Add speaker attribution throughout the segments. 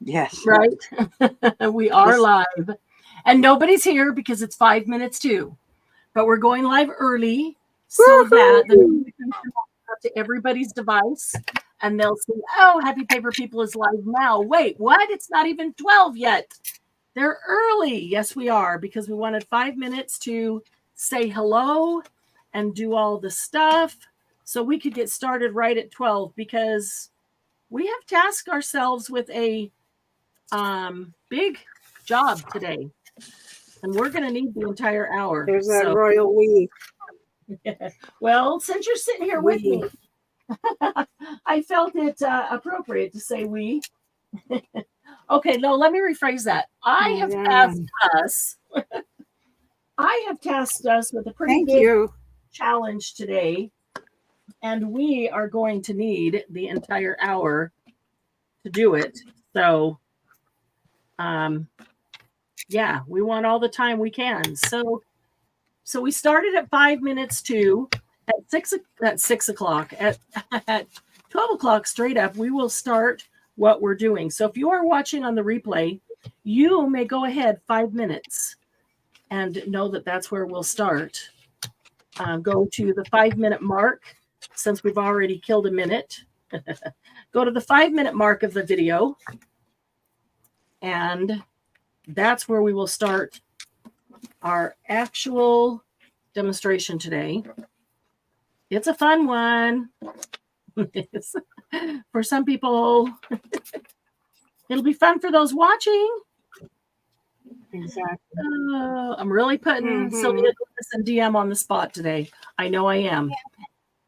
Speaker 1: Yes.
Speaker 2: Right? We are
Speaker 1: Yes.
Speaker 2: live. And nobody's here because it's 5 minutes to. But we're going live early so that the
Speaker 1: Woohoo!
Speaker 2: notification will go out to everybody's device and they'll see, oh, Happy Paper People is live now. Wait, what? It's not even 12 yet. They're early. Yes, we are, because we wanted 5 minutes to say hello and do all the stuff so we could get started right at 12, because we have tasked ourselves with a big job today, and we're going to need the entire hour.
Speaker 3: There's that
Speaker 2: So,
Speaker 3: royal we.
Speaker 2: well, since you're sitting here with
Speaker 3: We.
Speaker 2: me, I felt it appropriate to say we. Okay, no, let me rephrase that. I have tasked us with a pretty
Speaker 3: Thank
Speaker 2: big
Speaker 3: you.
Speaker 2: challenge today, and we are going to need the entire hour to do it. So, yeah, we want all the time we can. So we started at 5 minutes to. At 6 o'clock. At 12 o'clock straight up, we will start what we're doing. So if you are watching on the replay, you may go ahead 5 minutes and know that that's where we'll start. Go to the 5 minute mark, since we've already killed a minute. Go to the 5 minute mark of the video, and that's where we will start our actual demonstration today. It's a fun one. For some people, it'll be fun for those watching.
Speaker 3: Exactly.
Speaker 2: I'm really putting Sylvia and DM on the spot today. I know I am.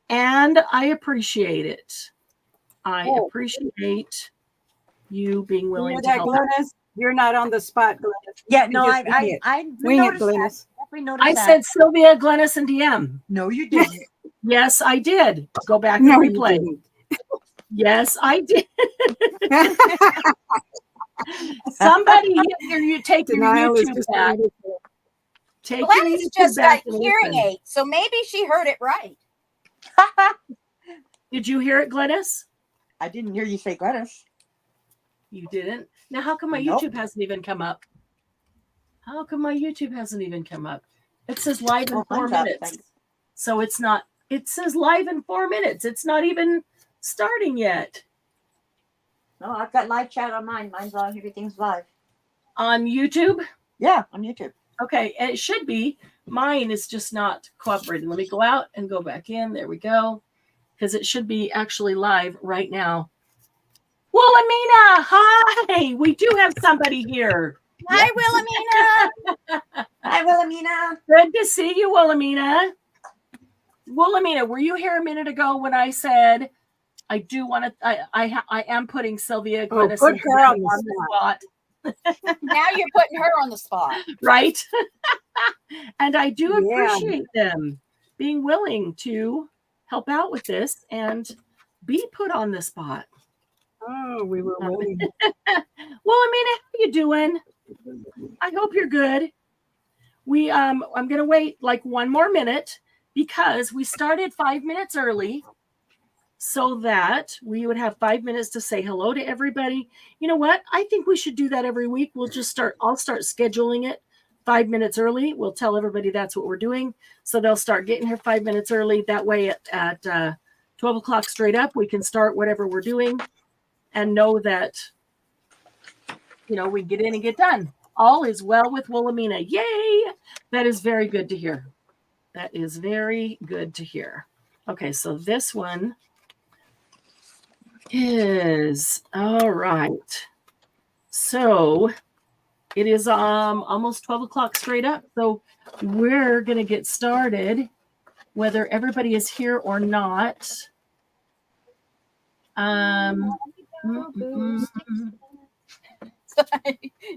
Speaker 2: And I appreciate it. I appreciate you being willing to help.
Speaker 3: Glennis? You're not on the spot, Glennis.
Speaker 1: Yeah, no,
Speaker 3: I wing it, Glennis.
Speaker 2: I said Sylvia, Glennis, and DM.
Speaker 1: No, you didn't.
Speaker 2: Yes, I did. Go back and replay. Yes, I did. Somebody here, you take your YouTube back.
Speaker 4: Glennis just got hearing aids, so maybe she heard it right.
Speaker 2: Did you hear it, Glennis?
Speaker 1: I didn't hear you say Glennis.
Speaker 2: You didn't? Now, how come my YouTube hasn't even come up? How come my YouTube hasn't even come up? It says live in 4 minutes. So it's not, it says live in 4 minutes. It's not even starting yet.
Speaker 1: No, I've got live chat on mine. Mine's on. Everything's live.
Speaker 2: On YouTube?
Speaker 1: Yeah, on YouTube. Okay,
Speaker 2: and it should be. Mine is just not cooperating. Let me go out and go back in. There we go. Because it should be actually live right now. Wilhelmina, hi. We do have somebody here.
Speaker 4: Hi, Wilhelmina.
Speaker 1: Hi, Wilhelmina.
Speaker 2: Good to see you, Wilhelmina. Wilhelmina, were you here a minute ago when I said I do want to? I am putting Sylvia Glennis
Speaker 3: put her on
Speaker 2: the spot.
Speaker 4: Now you're putting her on the spot,
Speaker 2: right? And I do appreciate them being willing to help out with this and be put on the spot.
Speaker 3: Oh, we were waiting.
Speaker 2: Wilhelmina, how you doing? I hope you're good. I'm gonna wait like 1 more minute because we started 5 minutes early so that we would have 5 minutes to say hello to everybody. You know what? I think we should do that every week. I'll start scheduling it 5 minutes early. We'll tell everybody that's what we're doing. So they'll start getting here 5 minutes early. That way at 12 o'clock straight up, we can start whatever we're doing and know that, we get in and get done. All is well with Wilhelmina. Yay! That is very good to hear. That is very good to hear. Okay, so this one is all right. So it is almost 12 o'clock straight up. So we're gonna get started, whether everybody is here or not.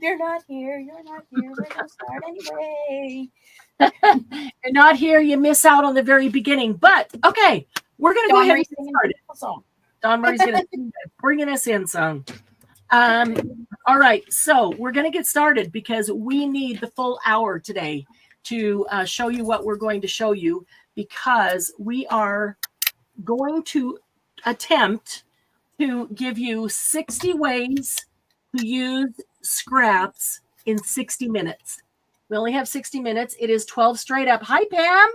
Speaker 4: You're not here. You're going to start anyway.
Speaker 2: You're not here. You miss out on the very beginning. But okay, we're going to go ahead and get started. Don Marie's going to bringing us in some. All right, so we're going to get started because we need the full hour today to show you what we're going to show you, because we are going to attempt to give you 60 ways to use scraps in 60 minutes. We only have 60 minutes. It is 12 straight up. Hi, Pam.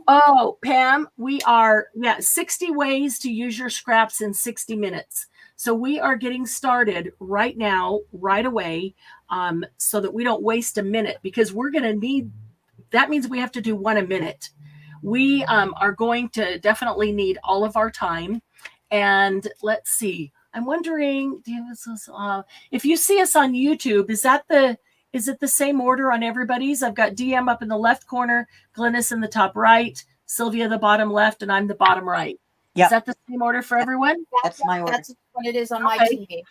Speaker 2: Oh, Pam, we are, 60 ways to use your scraps in 60 minutes. So we are getting started right now, right away, so that we don't waste a minute, because we're going to need, that means we have to do one a minute. We are going to definitely need all of our time. And let's see, I'm wondering, if you see us on YouTube, is it the same order on everybody's? I've got DM up in the left corner, Glynis in the top right, Sylvia the bottom left, and I'm the bottom right. Yep. Is that the same order for everyone?
Speaker 1: That's my order.
Speaker 4: That's what it is on my TV.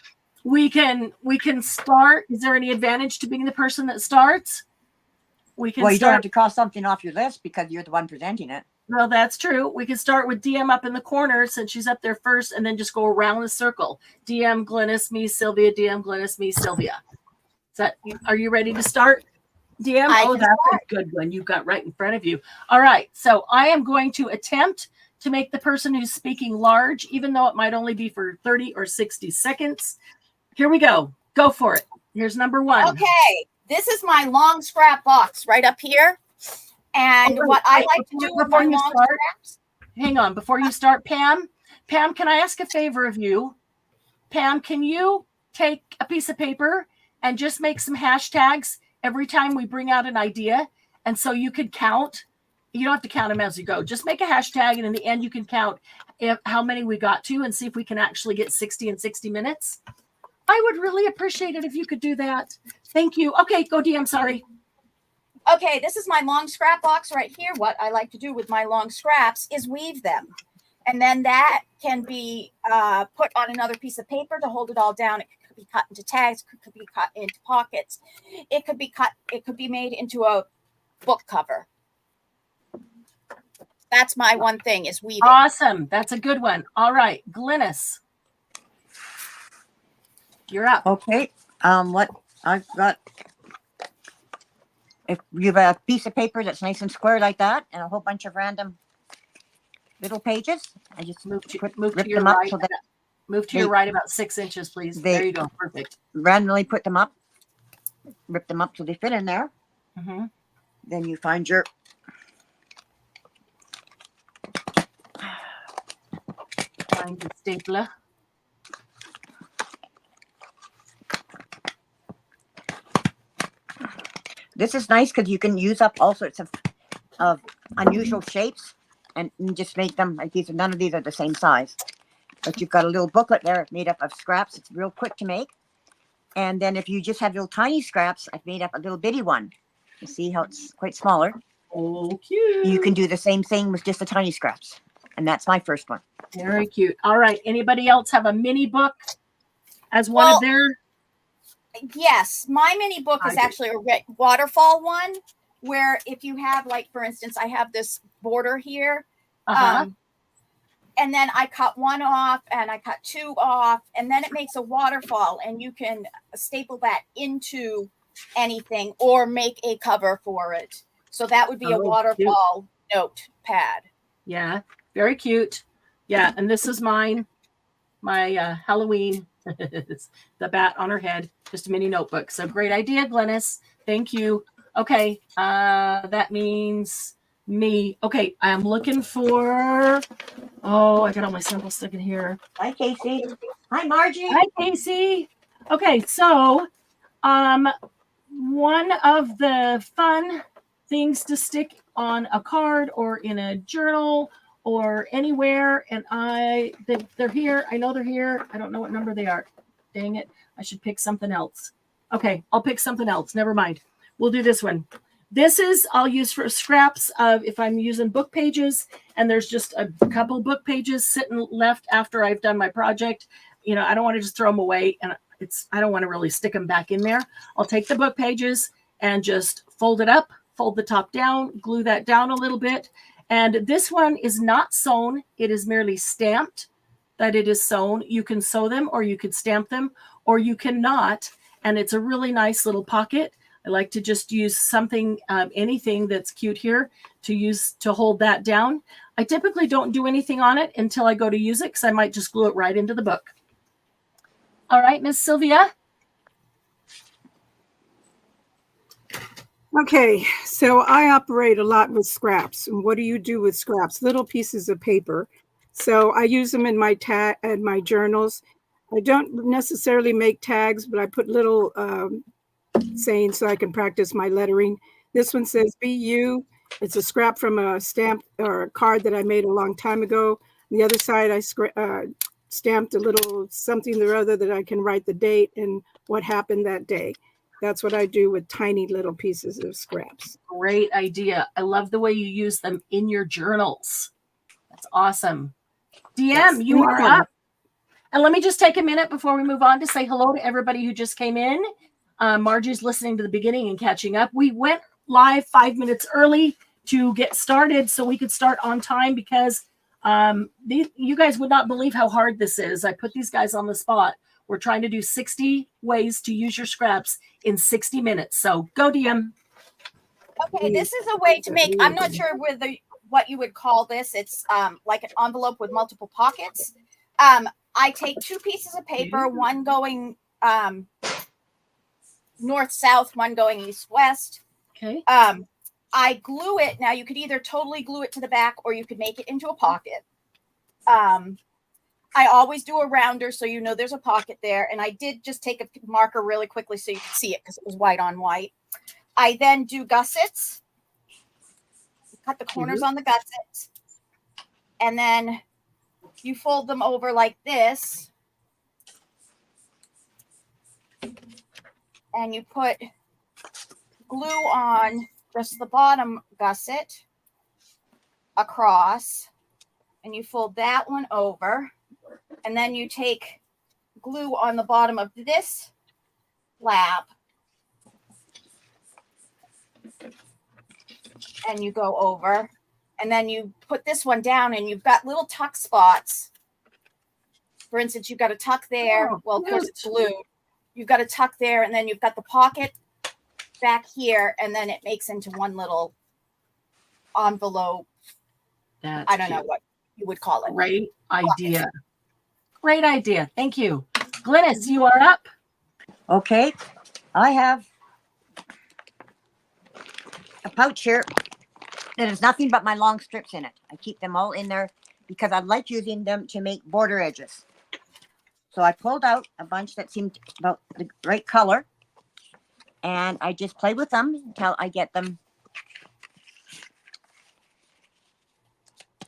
Speaker 2: We can start. Is there any advantage to being the person that starts? We can.
Speaker 1: Well, you don't have to cross something off your list because you're the one presenting it.
Speaker 2: Well, that's true. We can start with DM up in the corner since she's up there first, and then just go around the circle. DM, Glynis, me, Sylvia. DM, Glynis, me, Sylvia. Are you ready to start, DM? Oh, that's a good one you've got right in front of you. All right. So I am going to attempt to make the person who's speaking large, even though it might only be for 30 or 60 seconds. Here we go. Go for it. Here's number one.
Speaker 4: Okay. This is my long scrap box right up here. And what I like to do with my long scraps.
Speaker 2: Hang on. Before you start, Pam, can I ask a favor of you? Pam, can you take a piece of paper and just make some hashtags every time we bring out an idea? And so you could count. You don't have to count them as you go. Just make a hashtag, and in the end, you can count how many we got to and see if we can actually get 60 in 60 minutes. I would really appreciate it if you could do that. Thank you. Okay, go DM. Sorry.
Speaker 4: Okay, this is my long scrap box right here. What I like to do with my long scraps is weave them. And then that can be put on another piece of paper to hold it all down. It could be cut into tags, could be cut into pockets. It could be made into a book cover. That's my one thing, is weaving.
Speaker 2: Awesome. That's a good one. All right, Glynis, you're up.
Speaker 1: Okay. What I've got, if you have a piece of paper that's nice and square like that, and a whole bunch of random little pages, I just
Speaker 2: move to your right. So move to your right about 6 inches, please. There you go. Perfect.
Speaker 1: Randomly put them up, rip them up so they fit in there.
Speaker 2: Mm-hmm.
Speaker 1: Then you find your
Speaker 2: the stapler.
Speaker 1: This is nice because you can use up all sorts of unusual shapes and just make them like these. None of these are the same size, but you've got a little booklet there made up of scraps. It's real quick to make. And then if you just have little tiny scraps, I've made up a little bitty one. You see how it's quite smaller?
Speaker 2: Oh, cute.
Speaker 1: You can do the same thing with just the tiny scraps. And that's my first one.
Speaker 2: Very cute. All right. Anybody else have a mini book as one of their?
Speaker 4: Yes. My mini book is actually a waterfall one, where if you have, like, for instance, I have this border here. And then I cut one off and I cut two off, and then it makes a waterfall, and you can staple that into anything or make a cover for it. So that would be a waterfall notepad.
Speaker 2: Yeah. Very cute. Yeah. And this is mine. My Halloween, the bat on her head, just a mini notebook. So great idea, Glynis. Thank you. Okay. That means me. Okay. I'm looking for, I got all my samples stuck in here.
Speaker 1: Hi, Casey. Hi, Margie.
Speaker 2: Hi, Casey. Okay. So, one of the fun things to stick on a card or in a journal or anywhere, and they're here. I know they're here. I don't know what number they are. Dang it. I should pick something else. Okay, I'll pick something else. Never mind. We'll do this one. This is, I'll use for scraps of if I'm using book pages and there's just a couple book pages sitting left after I've done my project. You know, I don't want to just throw them away, and I don't want to really stick them back in there. I'll take the book pages and just fold it up, fold the top down, glue that down a little bit. And this one is not sewn. It is merely stamped that it is sewn. You can sew them, or you could stamp them, or you cannot. And it's a really nice little pocket. I like to just use something, anything that's cute here to hold that down. I typically don't do anything on it until I go to use it, because I might just glue it right into the book. All right, Miss Sylvia,
Speaker 3: Okay, so I operate a lot with scraps. And what do you do with scraps? Little pieces of paper. So I use them in my journals. I don't necessarily make tags, but I put little sayings so I can practice my lettering. This one says "Be You." It's a scrap from a stamp or a card that I made a long time ago. On the other side, I stamped a little something or other that I can write the date and what happened that day. That's what I do with tiny little pieces of scraps.
Speaker 2: Great idea. I love the way you use them in your journals. That's awesome. DM,
Speaker 3: Yes.
Speaker 2: you are up. And let me just take a minute before we move on to say hello to everybody who just came in. Margie's listening to the beginning and catching up. We went live 5 minutes early to get started so we could start on time because you guys would not believe how hard this is. I put these guys on the spot. We're trying to do 60 ways to use your scraps in 60 minutes. So go, DM.
Speaker 4: Okay, this is a way to make, I'm not sure what you would call this. It's like an envelope with multiple pockets. I take 2 pieces of paper, one going north-south, one going east-west.
Speaker 2: Okay.
Speaker 4: I glue it. Now, you could either totally glue it to the back or you could make it into a pocket. I always do a rounder so you know there's a pocket there. And I did just take a marker really quickly so you could see it because it was white on white. I then do gussets. Cut the corners on the gussets. And then you fold them over like this. And you put glue on just the bottom gusset across. And you fold that one over. And then you take glue on the bottom of this flap. And you go over. And then you put this one down and you've got little tuck spots. For instance, you've got a tuck there. Well, of course, it's glued. You've got a tuck there, and then you've got the pocket back here, and then it makes into one little envelope. I don't know what you would call it.
Speaker 2: Great idea. Great idea. Thank you. Glynis, you are up.
Speaker 1: Okay. I have a pouch here that has nothing but my long strips in it. I keep them all in there because I like using them to make border edges. So I pulled out a bunch that seemed about the right color, and I just play with them until I get them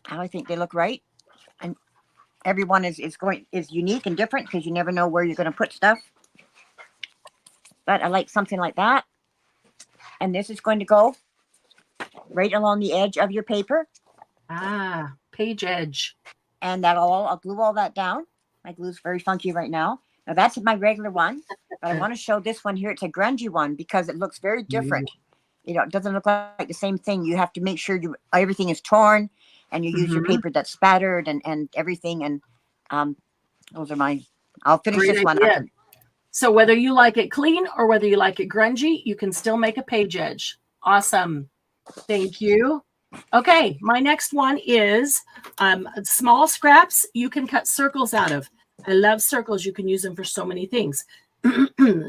Speaker 1: how I think they look right. And everyone is unique and different because you never know where you're going to put stuff. But I like something like that. And this is going to go right along the edge of your paper.
Speaker 2: Ah, page edge.
Speaker 1: And I'll glue all that down. My glue's very funky right now. Now that's my regular one, but I want to show this one here. It's a grungy one because it looks very different. You know, it doesn't look like the same thing. You have to make sure everything is torn and you use your paper that's spattered and everything. And those are mine. I'll finish
Speaker 2: Great
Speaker 1: this one
Speaker 2: idea.
Speaker 1: up.
Speaker 2: So whether you like it clean or whether you like it grungy, you can still make a page edge. Awesome. Thank you. Okay, my next one is small scraps you can cut circles out of. I love circles. You can use them for so many things.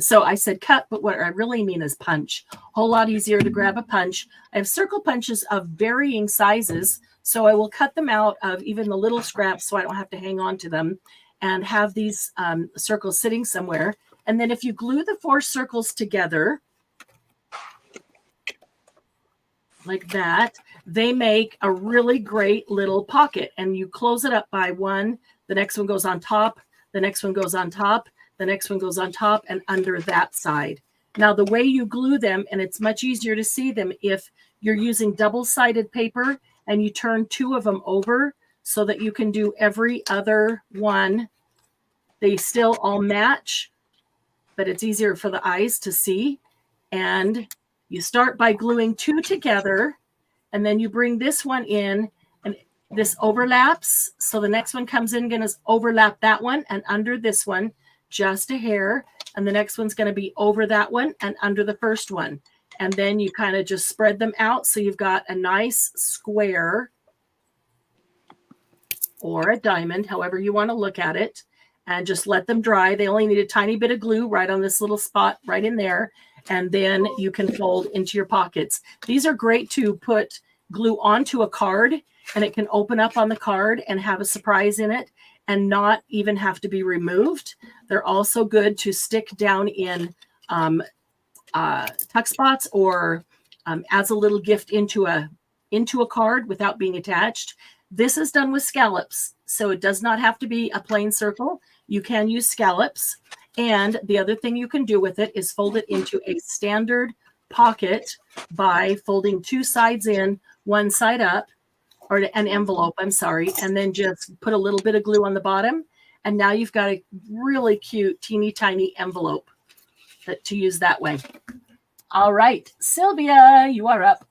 Speaker 2: So I said cut, but what I really mean is punch. Whole lot easier to grab a punch. I have circle punches of varying sizes, so I will cut them out of even the little scraps so I don't have to hang on to them and have these circles sitting somewhere. And then if you glue the 4 circles together, like that, they make a really great little pocket. And you close it up by one. The next one goes on top. The next one goes on top. The next one goes on top and under that side. Now, the way you glue them, and it's much easier to see them if you're using double-sided paper and you turn 2 of them over so that you can do every other one. They still all match, but it's easier for the eyes to see. And you start by gluing 2 together, and then you bring this one in, and this overlaps. So the next one comes in, going to overlap that one and under this one, just a hair. And the next one's going to be over that one and under the first one. And then you kind of just spread them out. So you've got a nice square or a diamond, however you want to look at it, and just let them dry. They only need a tiny bit of glue right on this little spot right in there. and then you can fold into your pockets. These are great to put glue onto a card, and it can open up on the card and have a surprise in it and not even have to be removed. They're also good to stick down in tuck spots or as a little gift into a card without being attached. This is done with scallops, so it does not have to be a plain circle. You can use scallops. And the other thing you can do with it is fold it into a standard pocket by folding two sides in, one side up, or an envelope, I'm sorry, and then just put a little bit of glue on the bottom. And now you've got a really cute, teeny tiny envelope to use that way. All right, Sylvia, you are up.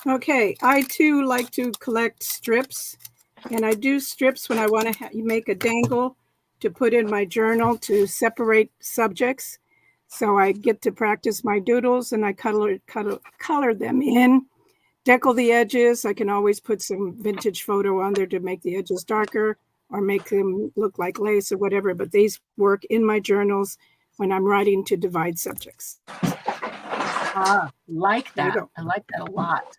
Speaker 3: Okay, I too like to collect strips, and I do strips when I want to make a dangle to put in my journal to separate subjects. So I get to practice my doodles, and I color them in, decal the edges. I can always put some vintage photo on there to make the edges darker or make them look like lace or whatever, but these work in my journals when I'm writing to divide subjects.
Speaker 2: Like that. I like that a lot.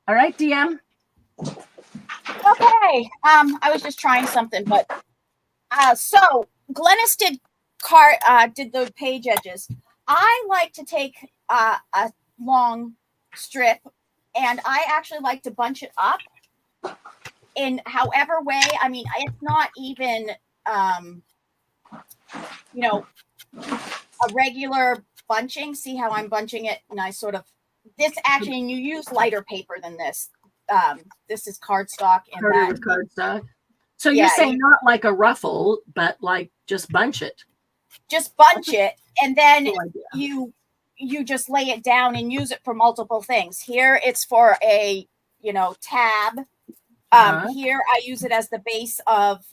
Speaker 2: All right, DM.
Speaker 4: Okay. I was just trying something, but so Glennis did the page edges. I like to take a long strip, and I actually like to bunch it up in however way. I mean, it's not even a regular bunching. See how I'm bunching it, and I sort of and you use lighter paper than this. This is cardstock and
Speaker 2: cardstock. So you're saying not like a ruffle, but like just bunch it.
Speaker 4: Just bunch it, and then you just lay it down and use it for multiple things. Here it's for a tab. Here I use it as the base of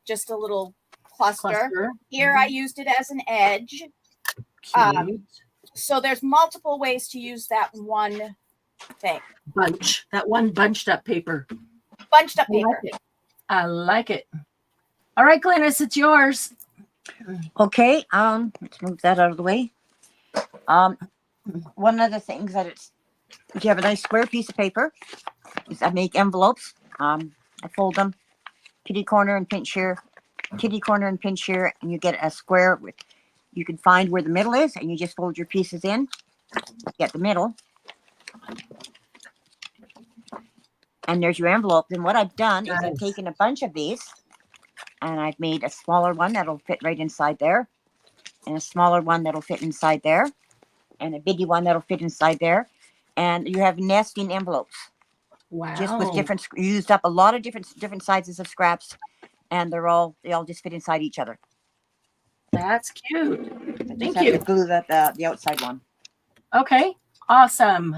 Speaker 4: just a little cluster. Here I used it as an edge. So there's multiple ways to use that one thing.
Speaker 2: That one bunched up paper.
Speaker 4: Bunched up paper.
Speaker 2: I like it. All right, Glennis, it's yours.
Speaker 1: Okay, let's move that out of the way. One of the things that if you have a nice square piece of paper, is I make envelopes. I fold them, kitty corner and pinch here, kitty corner and pinch here, and you get a square with. You can find where the middle is, and you just fold your pieces in. Get the middle, and there's your envelope. Then what I've done is I've taken a bunch of these, and I've made a smaller one that'll fit right inside there, and a smaller one that'll fit inside there, and a biggie one that'll fit inside there, and you have nesting envelopes.
Speaker 2: Wow!
Speaker 1: Just with different, used up a lot of different sizes of scraps, and they all just fit inside each other.
Speaker 2: That's cute. Thank
Speaker 1: you.
Speaker 2: you.
Speaker 1: Glue the outside one.
Speaker 2: Okay, awesome.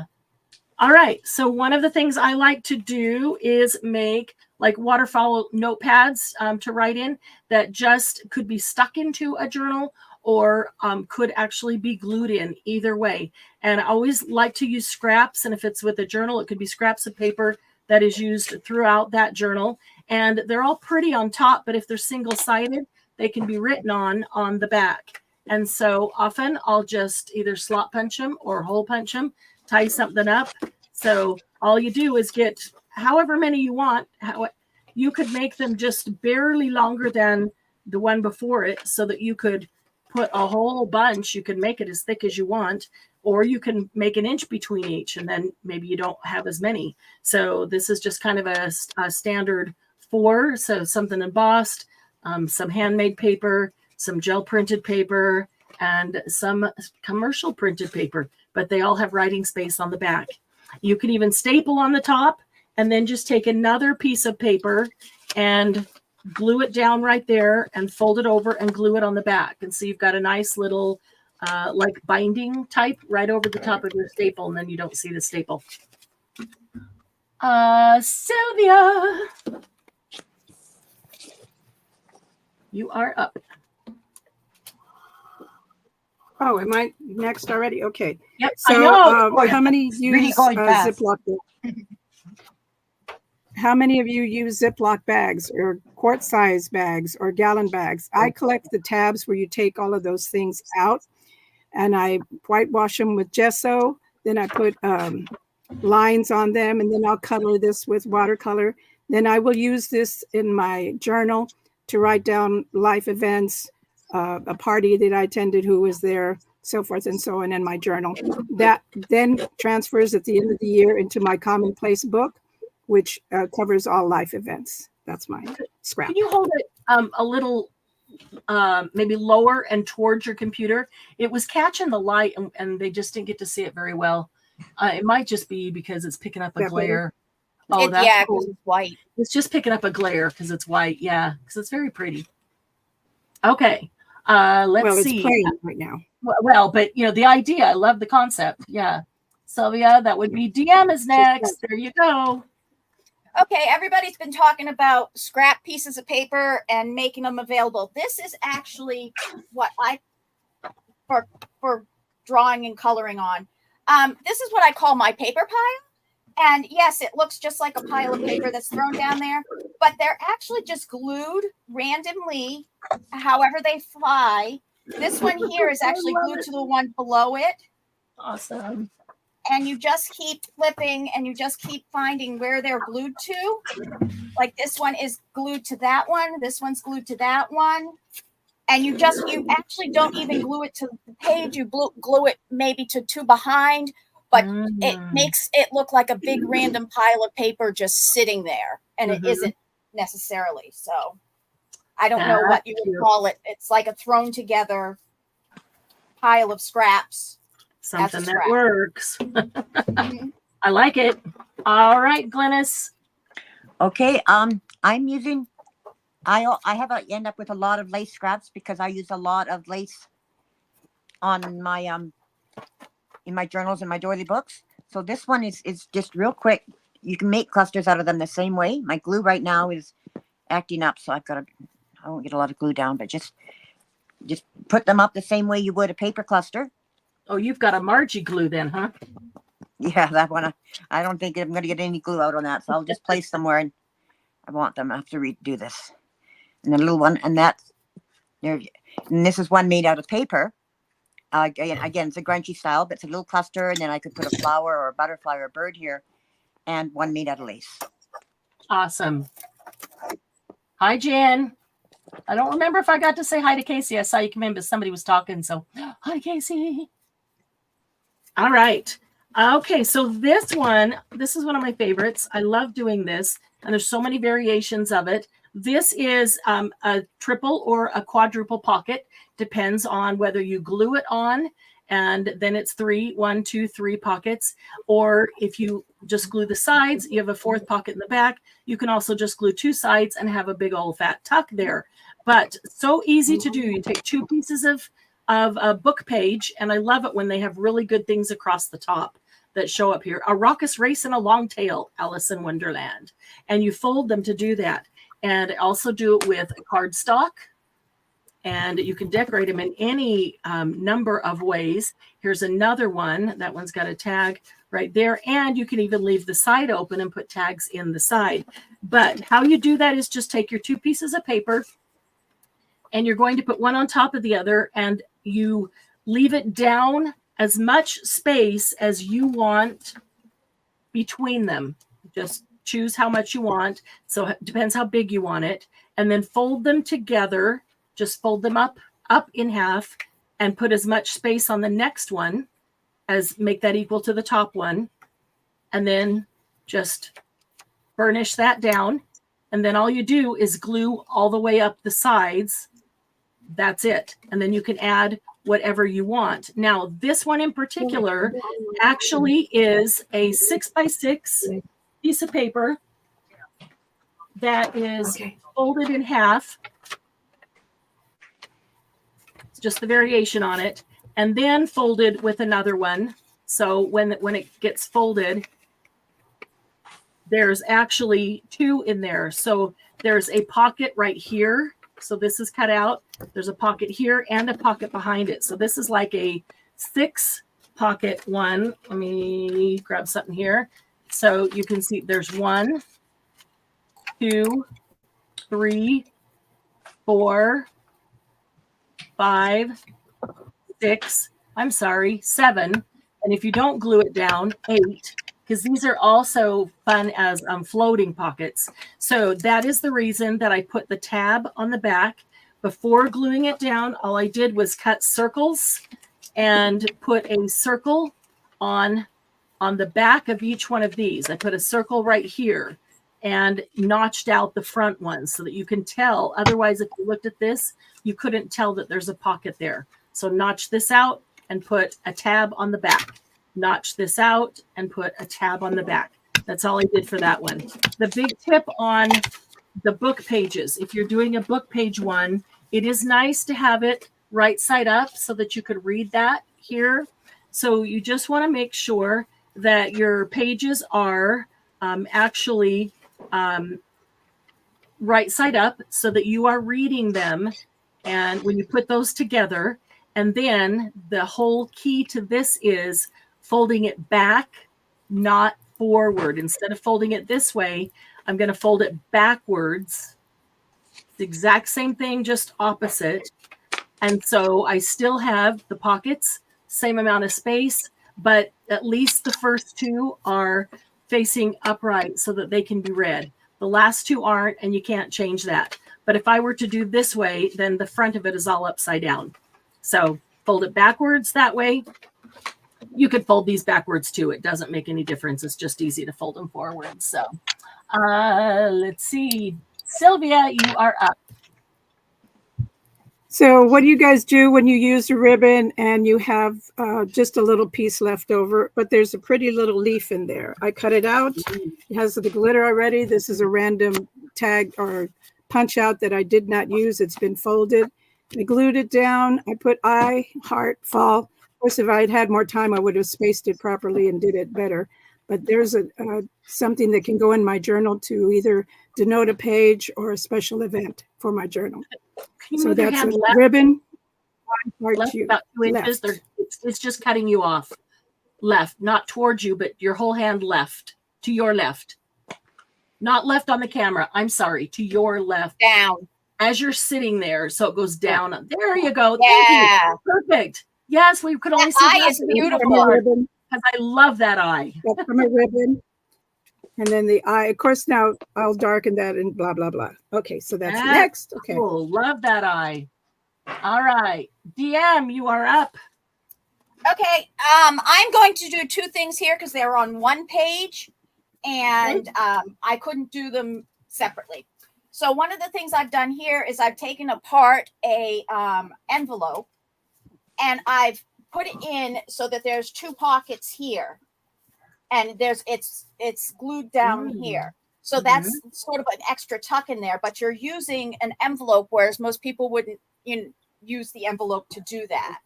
Speaker 2: All right, so one of the things I like to do is make like waterfall notepads to write in that just could be stuck into a journal or could actually be glued in, either way. And I always like to use scraps, and if it's with a journal, it could be scraps of paper that is used throughout that journal. And they're all pretty on top, but if they're single-sided, they can be written on the back. And so often I'll just either slot punch them or hole punch them, tie something up. So all you do is get however many you want. You could make them just barely longer than the one before it so that you could put a whole bunch. You can make it as thick as you want, or you can make an inch between each, and then maybe you don't have as many. So this is just kind of a standard 4. So something embossed, some handmade paper, some gel printed paper, and some commercial printed paper, but they all have writing space on the back. You can even staple on the top and then just take another piece of paper and glue it down right there and fold it over and glue it on the back. And so you've got a nice little like binding type right over the top of your staple, and then you don't see the staple. Sylvia, you are up.
Speaker 3: Oh, am I next already? Okay.
Speaker 2: Yep,
Speaker 3: so,
Speaker 2: I know.
Speaker 3: how many use Ziploc? How many of you use Ziploc bags or quart-size bags or gallon bags? I collect the tabs where you take all of those things out. and I whitewash them with gesso. Then I put lines on them, and then I'll color this with watercolor. Then I will use this in my journal to write down life events, a party that I attended, who was there, so forth and so on in my journal. That then transfers at the end of the year into my commonplace book, which covers all life events. That's my scrap.
Speaker 2: Can you hold it a little maybe lower and towards your computer? It was catching the light and they just didn't get to see it very well. It might just be because it's picking up a glare. Oh, that's
Speaker 4: yeah,
Speaker 2: cool.
Speaker 4: because it's white.
Speaker 2: It's just picking up a glare because it's white. Yeah, because it's very pretty. Okay, let's see.
Speaker 3: It's playing right now.
Speaker 2: Well, but you know the idea. I love the concept. Yeah, Sylvia, that would be DM is next. There you go.
Speaker 4: Okay, everybody's been talking about scrap pieces of paper and making them available. This is actually what I for drawing and coloring on. This is what I call my paper pile. And yes, it looks just like a pile of paper that's thrown down there, but they're actually just glued randomly, however they fly. This one here is actually glued to the one below it.
Speaker 2: Awesome.
Speaker 4: And you just keep flipping and you just keep finding where they're glued to. Like this one is glued to that one. This one's glued to that one. And you actually don't even glue it to the page. You glue it maybe to two behind, but it makes it look like a big random pile of paper just sitting there. And it isn't necessarily. So I don't know what you would call it. It's like a thrown together pile of scraps.
Speaker 2: Something that works. I like it. All right, Glennis.
Speaker 1: Okay. I'm using. I end up with a lot of lace scraps because I use a lot of lace on my in my journals and my doily books. So this one is just real quick. You can make clusters out of them the same way. My glue right now is acting up, so I won't get a lot of glue down, but just put them up the same way you would a paper cluster.
Speaker 2: Oh, you've got a Margie glue then, huh?
Speaker 1: Yeah, that one. I don't think I'm going to get any glue out on that, so I'll just place them where I want them. I have to redo this. And the little one, and that's there. And this is one made out of paper. Again, it's a grungy style, but it's a little cluster, and then I could put a flower or a butterfly or a bird here, and one made out of lace.
Speaker 2: Awesome. Hi, Jen. I don't remember if I got to say hi to Casey. I saw you come in, but somebody was talking, so hi, Casey. All right. Okay, so this is one of my favorites. I love doing this, and there's so many variations of it. This is a triple or a quadruple pocket. Depends on whether you glue it on, and then it's 1, 2, 3 pockets. Or if you just glue the sides, you have a fourth pocket in the back. You can also just glue 2 sides and have a big old fat tuck there. But so easy to do. You take 2 pieces of a book page, and I love it when they have really good things across the top that show up here. A raucous race and a long tail, Alice in Wonderland. And you fold them to do that. And also do it with cardstock. And you can decorate them in any number of ways. Here's another one. That one's got a tag right there. And you can even leave the side open and put tags in the side. But how you do that is just take your 2 pieces of paper, and you're going to put one on top of the other, and you leave it down as much space as you want between them. Just choose how much you want. So it depends how big you want it. And then fold them together. Just fold them up in half and put as much space on the next one as make that equal to the top one. And then just burnish that down. And then all you do is glue all the way up the sides. That's it. And then you can add whatever you want. Now, this one in particular actually is a 6x6 piece of paper that is folded in half. It's just the variation on it. And then folded with another one. So when it gets folded, there's actually 2 in there. So there's a pocket right here. So this is cut out. There's a pocket here and a pocket behind it. So this is like a 6 pocket one. Let me grab something here. So you can see there's 1, 2, 3, 4, 5, 6, I'm sorry, 7. And if you don't glue it down, 8, because these are also fun as floating pockets. So that is the reason that I put the tab on the back. Before gluing it down, all I did was cut circles and put a circle on the back of each one of these. I put a circle right here and notched out the front ones so that you can tell. Otherwise, if you looked at this, you couldn't tell that there's a pocket there. So notch this out and put a tab on the back. Notch this out and put a tab on the back. That's all I did for that one. The big tip on the book pages, if you're doing a book page one, it is nice to have it right side up so that you could read that here. So you just want to make sure that your pages are actually right side up so that you are reading them. And when you put those together, and then the whole key to this is folding it back, not forward. Instead of folding it this way, I'm going to fold it backwards. The exact same thing, just opposite. And so I still have the pockets, same amount of space, but at least the first 2 are facing upright so that they can be read. The last 2 aren't, and you can't change that. But if I were to do this way, then the front of it is all upside down. So fold it backwards that way. You could fold these backwards too. It doesn't make any difference. It's just easy to fold them forward. So let's see. Sylvia, you are up.
Speaker 3: So what do you guys do when you use a ribbon and you have just a little piece left over, but there's a pretty little leaf in there? I cut it out. It has the glitter already. This is a random tag or punch out that I did not use. It's been folded. I glued it down. I put eye, heart, fall. Of course, if I had had more time, I would have spaced it properly and did it better. But there's something that can go in my journal to either denote a page or a special event for my journal. So that's a ribbon.
Speaker 2: Left about 2 inches. It's just cutting you off. Left, not towards you, but your whole hand left, to your left. Not left on the camera. I'm sorry, to your left.
Speaker 4: Down.
Speaker 2: As you're sitting there, so it goes down. There you go.
Speaker 4: Yeah.
Speaker 2: Thank you. Perfect. Yes, we could only see
Speaker 4: eye is beautiful.
Speaker 2: Because I love that eye.
Speaker 3: That's from a ribbon. And then the eye, of course, now I'll darken that and blah, blah, blah. Okay, so that's next. Okay.
Speaker 2: Cool. Love that eye. All right. DM, you are up.
Speaker 4: Okay, I'm going to do 2 things here because they're on one page, and I couldn't do them separately. So one of the things I've done here is I've taken apart a envelope, and I've put it in so that there's 2 pockets here, and it's glued down here. So that's sort of an extra tuck in there, but you're using an envelope, whereas most people wouldn't use the envelope to do that.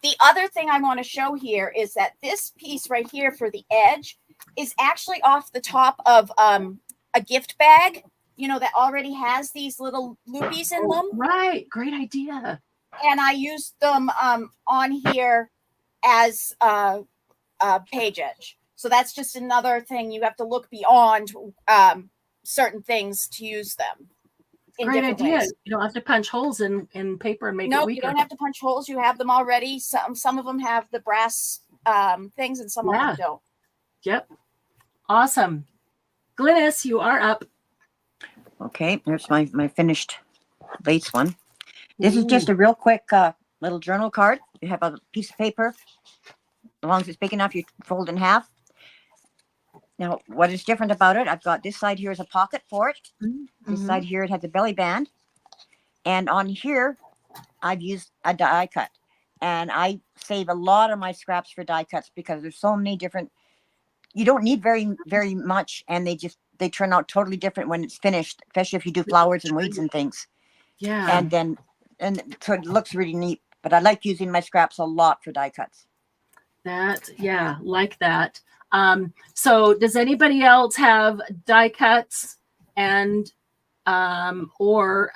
Speaker 4: The other thing I want to show here is that this piece right here for the edge is actually off the top of a gift bag, that already has these little loopies in them.
Speaker 2: Right. Great idea.
Speaker 4: And I used them on here as a page edge. So that's just another thing. You have to look beyond certain things to use them.
Speaker 2: Great idea. Ways. You don't have to punch holes in paper and make it weaker.
Speaker 4: You don't have to punch holes. You have them already. Some of them have the brass things, and some of them don't.
Speaker 2: Yep. Awesome. Glynis, you are up.
Speaker 1: Okay, there's my finished lace one. This is just a real quick little journal card. You have a piece of paper. As long as it's big enough, you fold in half. Now, what is different about it? I've got this side here is a pocket for it. This side here, it has a belly band. And on here, I've used a die cut. And I save a lot of my scraps for die cuts because there's so many different, you don't need very, very much. And they turn out totally different when it's finished, especially if you do flowers and weeds and things.
Speaker 2: Yeah.
Speaker 1: And so it looks really neat. But I like using my scraps a lot for die cuts.
Speaker 2: Like that. So does anybody else have die cuts and or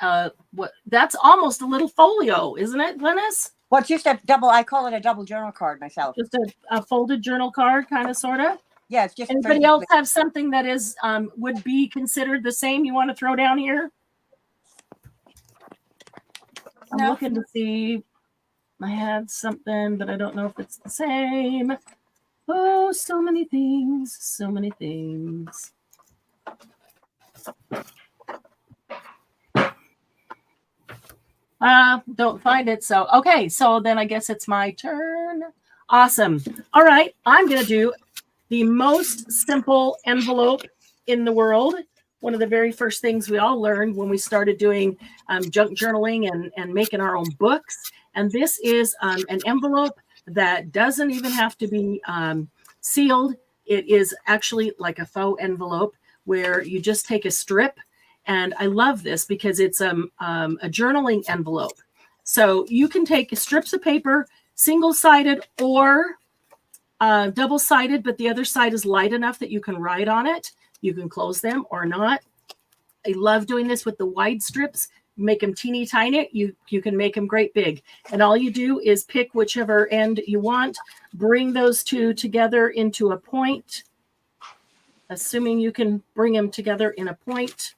Speaker 2: what? That's almost a little folio, isn't it, Glynis?
Speaker 1: Well, it's just a double. I call it a double journal card myself.
Speaker 2: Just a folded journal card, kind of, sort of.
Speaker 1: Yeah, it's just.
Speaker 2: Anybody else have something that is would be considered the same? You want to throw down here? I'm looking to see. I had something, but I don't know if it's the same. Oh, so many things, so many things. Don't find it. So, okay. So then I guess it's my turn. Awesome. All right. I'm going to do the most simple envelope in the world. One of the very first things we all learned when we started doing junk journaling and making our own books. And this is an envelope that doesn't even have to be sealed. It is actually like a faux envelope where you just take a strip. And I love this because it's a journaling envelope. So you can take strips of paper, single-sided or double-sided, but the other side is light enough that you can write on it. You can close them or not. I love doing this with the wide strips. Make them teeny tiny. You can make them great big. And all you do is pick whichever end you want, bring those two together into a point, assuming you can bring them together in a point.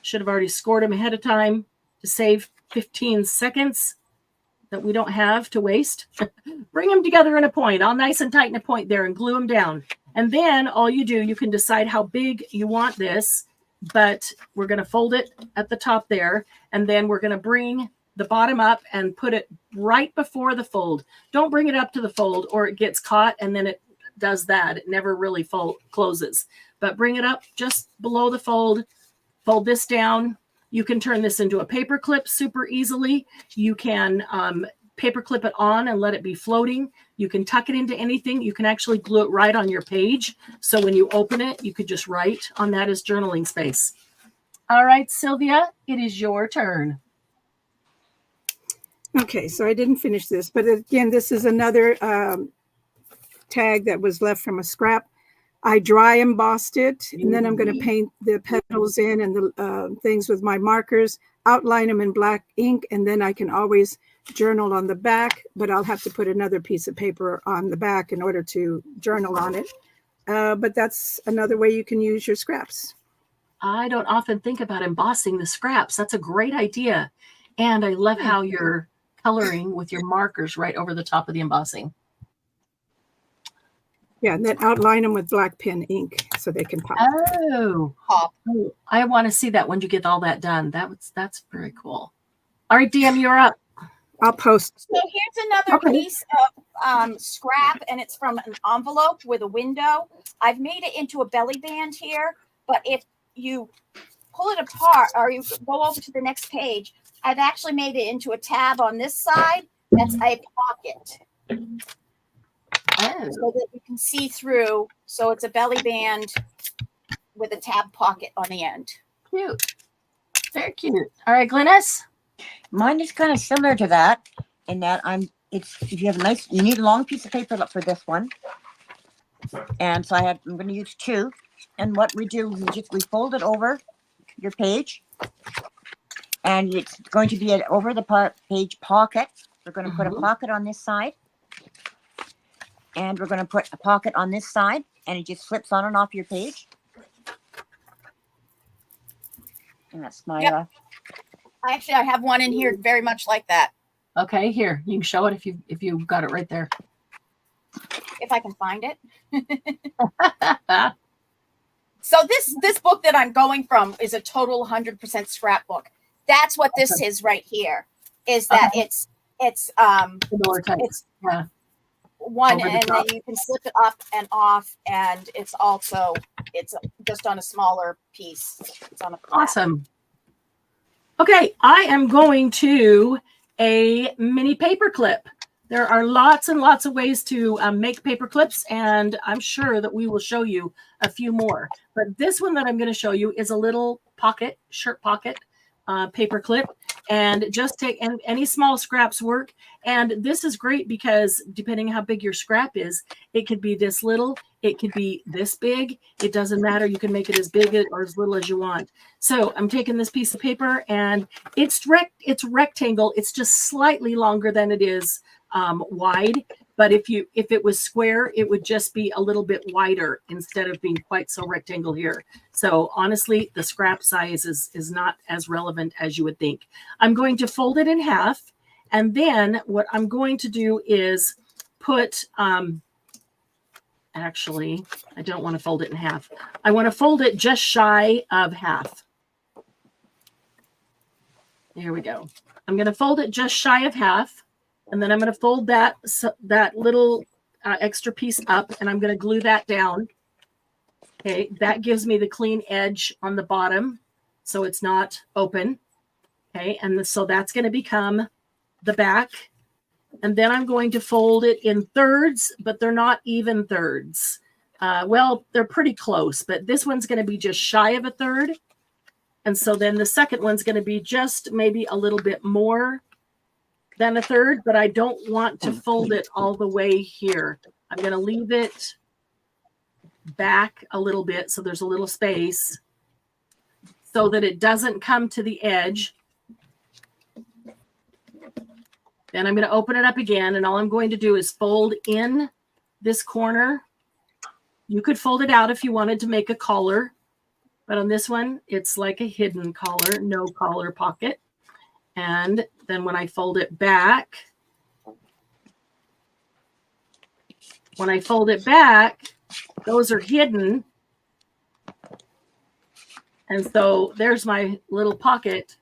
Speaker 2: Should have already scored them ahead of time to save 15 seconds that we don't have to waste. Bring them together in a point, all nice and tight in a point there, and glue them down. And then all you do, you can decide how big you want this, but we're going to fold it at the top there, and then we're going to bring the bottom up and put it right before the fold. Don't bring it up to the fold or it gets caught, and then it does that. It never really closes. But bring it up just below the fold. Fold this down. You can turn this into a paper clip super easily. You can paper clip it on and let it be floating. You can tuck it into anything. You can actually glue it right on your page. So when you open it, you could just write on that as journaling space. All right, Sylvia, it is your turn.
Speaker 3: Okay, so I didn't finish this, but again, this is another tag that was left from a scrap. I dry embossed it, and then I'm going to paint the petals in and the things with my markers, outline them in black ink, and then I can always journal on the back, but I'll have to put another piece of paper on the back in order to journal on it. But that's another way you can use your scraps.
Speaker 2: I don't often think about embossing the scraps. That's a great idea. And I love how you're coloring with your markers right over the top of the embossing.
Speaker 3: Yeah, and then outline them with black pen ink so they can pop.
Speaker 2: Oh, I want to see that when you get all that done. That's very cool. All right, DM, you're up.
Speaker 3: I'll post.
Speaker 4: So here's another piece of scrap, and it's from an envelope with a window. I've made it into a belly band here, but if you pull it apart or you go over to the next page, I've actually made it into a tab on this side. That's a pocket.
Speaker 2: Oh.
Speaker 4: So that you can see through. So it's a belly band with a tab pocket on the end.
Speaker 2: Cute. Very cute. All right, Glynis.
Speaker 1: Mine is kind of similar to that in that if you have you need a long piece of paper for this one. And so I'm going to use 2. And what we do is we fold it over your page, and it's going to be an over the page pocket. We're going to put a pocket on this side, and we're going to put a pocket on this side, and it just slips on and off your page. And that's my
Speaker 4: I have one in here very much like that.
Speaker 2: Okay, here. You can show it if you got it right there.
Speaker 4: If I can find it. So this book that I'm going from is a total 100% scrapbook. That's what this is right here. Is that it's one, and then you can slip it up and off, and it's just on a smaller piece. It's on a flat.
Speaker 2: Awesome. Okay, I am going to a mini paper clip. There are lots and lots of ways to make paper clips, and I'm sure that we will show you a few more. But this one that I'm going to show you is a little pocket, shirt pocket paper clip, and just take any small scraps work. And this is great because depending how big your scrap is, it could be this little, it could be this big. It doesn't matter. You can make it as big or as little as you want. So I'm taking this piece of paper, and it's rectangle. It's just slightly longer than it is wide. But if it was square, it would just be a little bit wider instead of being quite so rectangle here. So honestly, the scrap size is not as relevant as you would think. I'm going to fold it in half, And then what I'm going to do is put, actually, I don't want to fold it in half. I want to fold it just shy of half. There we go. I'm going to fold it just shy of half. And then I'm going to fold that little extra piece up, and I'm going to glue that down. Okay, that gives me the clean edge on the bottom, so it's not open. Okay, and so that's going to become the back. And then I'm going to fold it in thirds, but they're not even thirds. Well, they're pretty close, but this one's going to be just shy of a third. And so then the second one's going to be just maybe a little bit more than a third, but I don't want to fold it all the way here. I'm going to leave it back a little bit so there's a little space so that it doesn't come to the edge. Then I'm going to open it up again, and all I'm going to do is fold in this corner. You could fold it out if you wanted to make a collar, but on this one, it's like a hidden collar, no collar pocket. And then when I fold it back, those are hidden. And so there's my little pocket.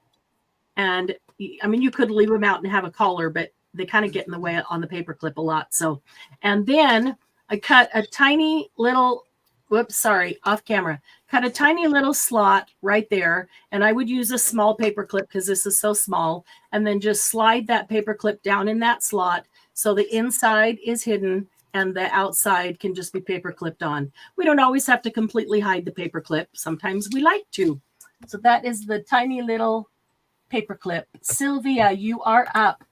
Speaker 2: And I mean, you could leave them out and have a collar, but they kind of get in the way on the paper clip a lot. So, and then I cut a tiny little, off camera, cut a tiny little slot right there. And I would use a small paper clip because this is so small. And then just slide that paper clip down in that slot. So the inside is hidden and the outside can just be paper clipped on. We don't always have to completely hide the paper clip. Sometimes we like to. So that is the tiny little paperclip. Sylvia, you are up.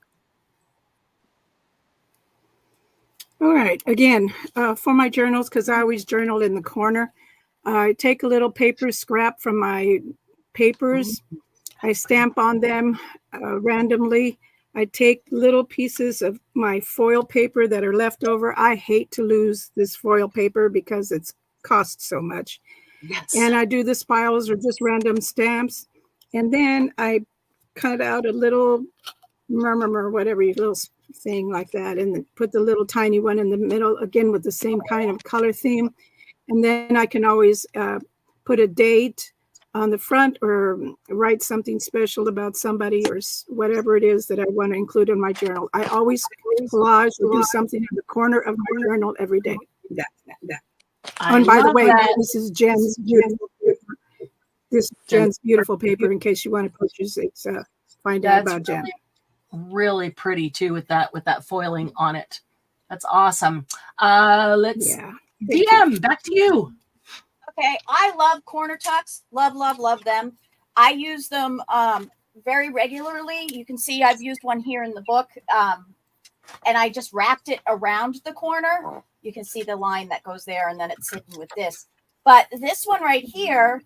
Speaker 3: All right. Again, for my journals, because I always journal in the corner, I take a little paper scrap from my papers. I stamp on them randomly. I take little pieces of my foil paper that are left over. I hate to lose this foil paper because it's costs so much.
Speaker 2: Yes.
Speaker 3: And I do the spirals or just random stamps. And then I cut out a little murmur, whatever, little thing like that, and then put the little tiny one in the middle, again with the same kind of color theme. And then I can always put a date on the front or write something special about somebody or whatever it is that I want to include in my journal. I always collage or do something in the corner of my journal every day. And by the way, this is Jen's beautiful paper. This is Jen's beautiful paper in case you want to purchase it. Find out about Jen.
Speaker 2: Really pretty too with that foiling on it. That's awesome. DM, back to you.
Speaker 4: Okay, I love corner tucks. Love them. I use them very regularly. You can see I've used one here in the book, and I just wrapped it around the corner. You can see the line that goes there, and then it's hidden with this. But this one right here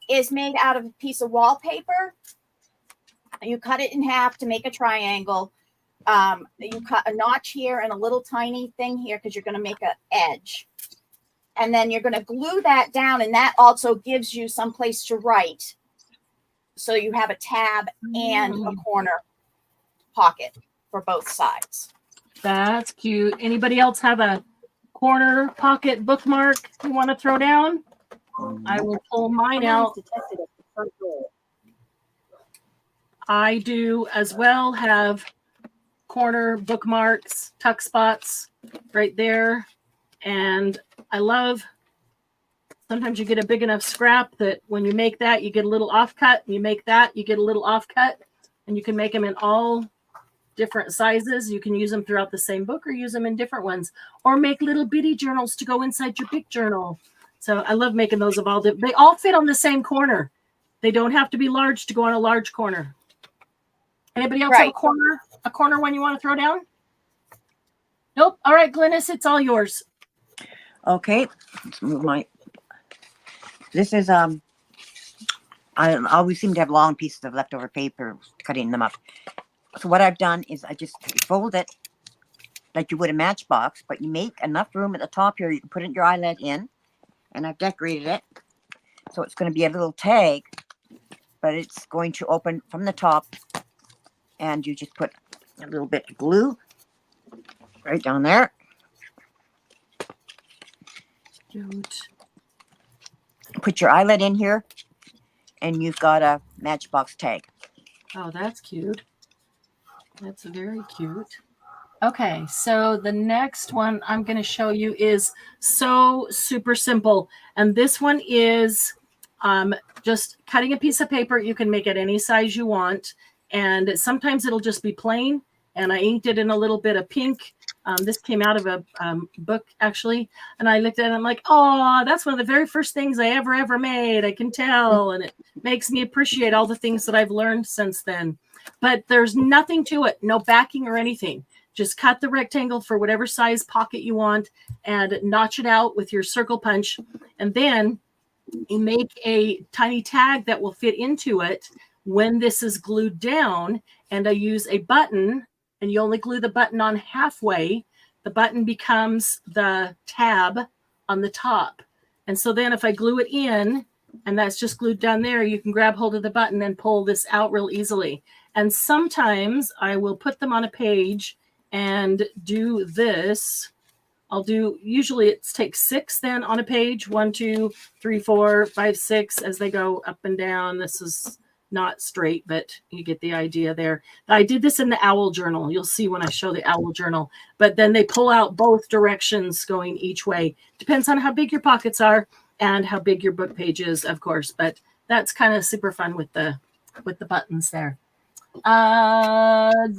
Speaker 4: is made out of a piece of wallpaper. You cut it in half to make a triangle. You cut a notch here and a little tiny thing here because you're going to make an edge. And then you're going to glue that down, and that also gives you some place to write. So you have a tab and a corner pocket for both sides.
Speaker 2: That's cute. Anybody else have a corner pocket bookmark you want to throw down? I will pull mine out. I do as well have corner bookmarks, tuck spots right there. And I love, sometimes you get a big enough scrap that when you make that, you get a little offcut. You make that, you get a little offcut. And you can make them in all different sizes. You can use them throughout the same book or use them in different ones. Or make little bitty journals to go inside your big journal. So I love making those of all different. They all fit on the same corner. They don't have to be large to go on a large corner. Anybody else have a corner one you want to throw down? Nope. All right, Glynis, it's all yours.
Speaker 1: Okay, let's move my. This is I always seem to have long pieces of leftover paper, cutting them up. So what I've done is I just fold it like you would a matchbox, but you make enough room at the top here. You can put your eyelet in, and I've decorated it so it's going to be a little tag, but it's going to open from the top, and you just put a little bit of glue right down there.
Speaker 2: Cute.
Speaker 1: Put your eyelet in here, and you've got a Matchbox tag.
Speaker 2: Oh, that's cute. That's very cute. Okay, so the next one I'm going to show you is so super simple. And this one is just cutting a piece of paper. You can make it any size you want. And sometimes it'll just be plain. And I inked it in a little bit of pink. This came out of a book, actually. And I looked at it and I'm like, oh, that's one of the very first things I ever made. I can tell. And it makes me appreciate all the things that I've learned since then. But there's nothing to it, no backing or anything. Just cut the rectangle for whatever size pocket you want and notch it out with your circle punch. And then you make a tiny tag that will fit into it when this is glued down. And I use a button, and you only glue the button on halfway. The button becomes the tab on the top. And so then if I glue it in, and that's just glued down there, you can grab hold of the button and pull this out real easily. And sometimes I will put them on a page and do this. I'll do, usually it takes 6 then on a page, 1, 2, 3, 4, 5, 6 as they go up and down. This is not straight, but you get the idea there. I did this in the owl journal. You'll see when I show the owl journal, but then they pull out both directions going each way. Depends on how big your pockets are and how big your book page is, of course, but that's kind of super fun with the buttons there.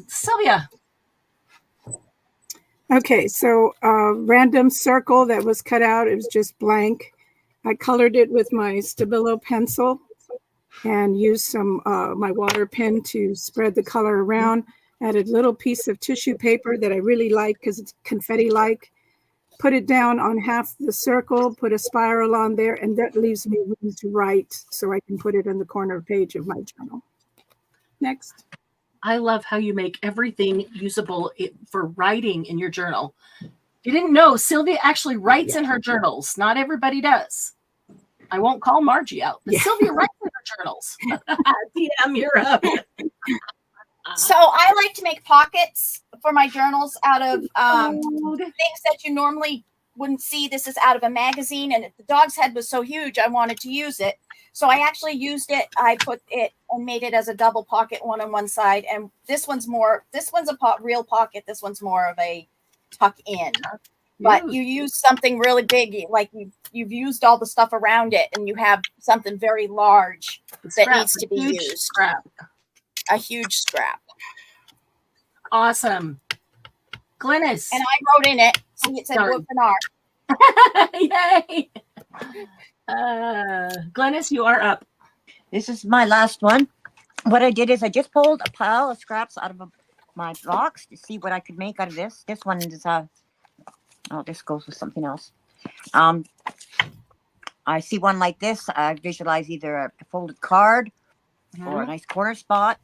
Speaker 2: Sylvia.
Speaker 3: Okay, so random circle that was cut out. It was just blank. I colored it with my Stabilo pencil and used some my water pen to spread the color around. Added a little piece of tissue paper that I really like because it's confetti-like. Put it down on half the circle, put a spiral on there, and that leaves me room to write so I can put it in the corner page of my journal. Next.
Speaker 2: I love how you make everything usable for writing in your journal. You didn't know Sylvia actually writes in her journals. Not everybody does. I won't call Margie out, but Sylvia writes in her journals. DM, you're up.
Speaker 4: So I like to make pockets for my journals out of things that you normally wouldn't see. This is out of a magazine, and the dog's head was so huge, I wanted to use it. So I actually used it. I put it and made it as a double pocket, one on one side. And this one's a real pocket. This one's more of a tuck in. But you use something really big, like you've used all the stuff around it, and you have something very large that needs to be used.
Speaker 2: Scrap.
Speaker 4: A huge scrap.
Speaker 2: Awesome. Glynis.
Speaker 4: And I wrote in it. See, it said Wolf and Art.
Speaker 2: Yay. Glynis, you are up.
Speaker 1: This is my last one. What I did is I just pulled a pile of scraps out of my box to see what I could make out of this. This one is this goes with something else. I see one like this. I visualize either a folded card or a nice corner spot.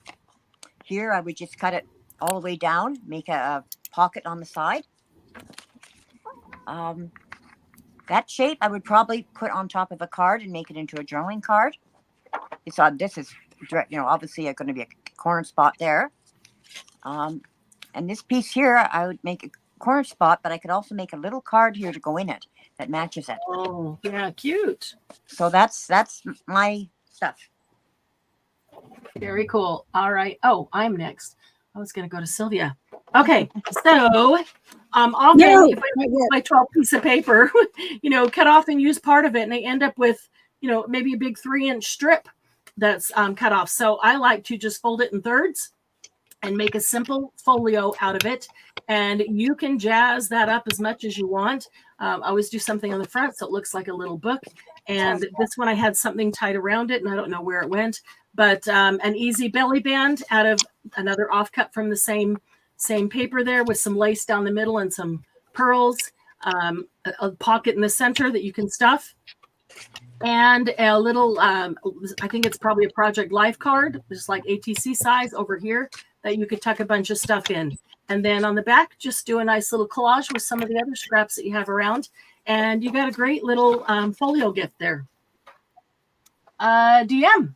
Speaker 1: Here, I would just cut it all the way down, make a pocket on the side. That shape I would probably put on top of a card and make it into a journaling card. So this is, obviously going to be a corner spot there. And this piece here, I would make a corner spot, but I could also make a little card here to go in it that matches it.
Speaker 2: Oh, yeah, cute.
Speaker 1: So that's my stuff.
Speaker 2: Very cool. All right. Oh, I'm next. I was going to go to Sylvia. Okay. So often if I make my 12 piece of paper, cut off and use part of it, and I end up with, maybe a big 3-inch strip that's cut off. So I like to just fold it in thirds and make a simple folio out of it. And you can jazz that up as much as you want. I always do something on the front so it looks like a little book. And this one I had something tied around it, and I don't know where it went. But an easy belly band out of another offcut from the same paper there with some lace down the middle and some pearls, a pocket in the center that you can stuff, and a little, I think it's probably a Project Life card, just like ATC size over here, that you could tuck a bunch of stuff in. And then on the back, just do a nice little collage with some of the other scraps that you have around. And you got a great little folio gift there. DM.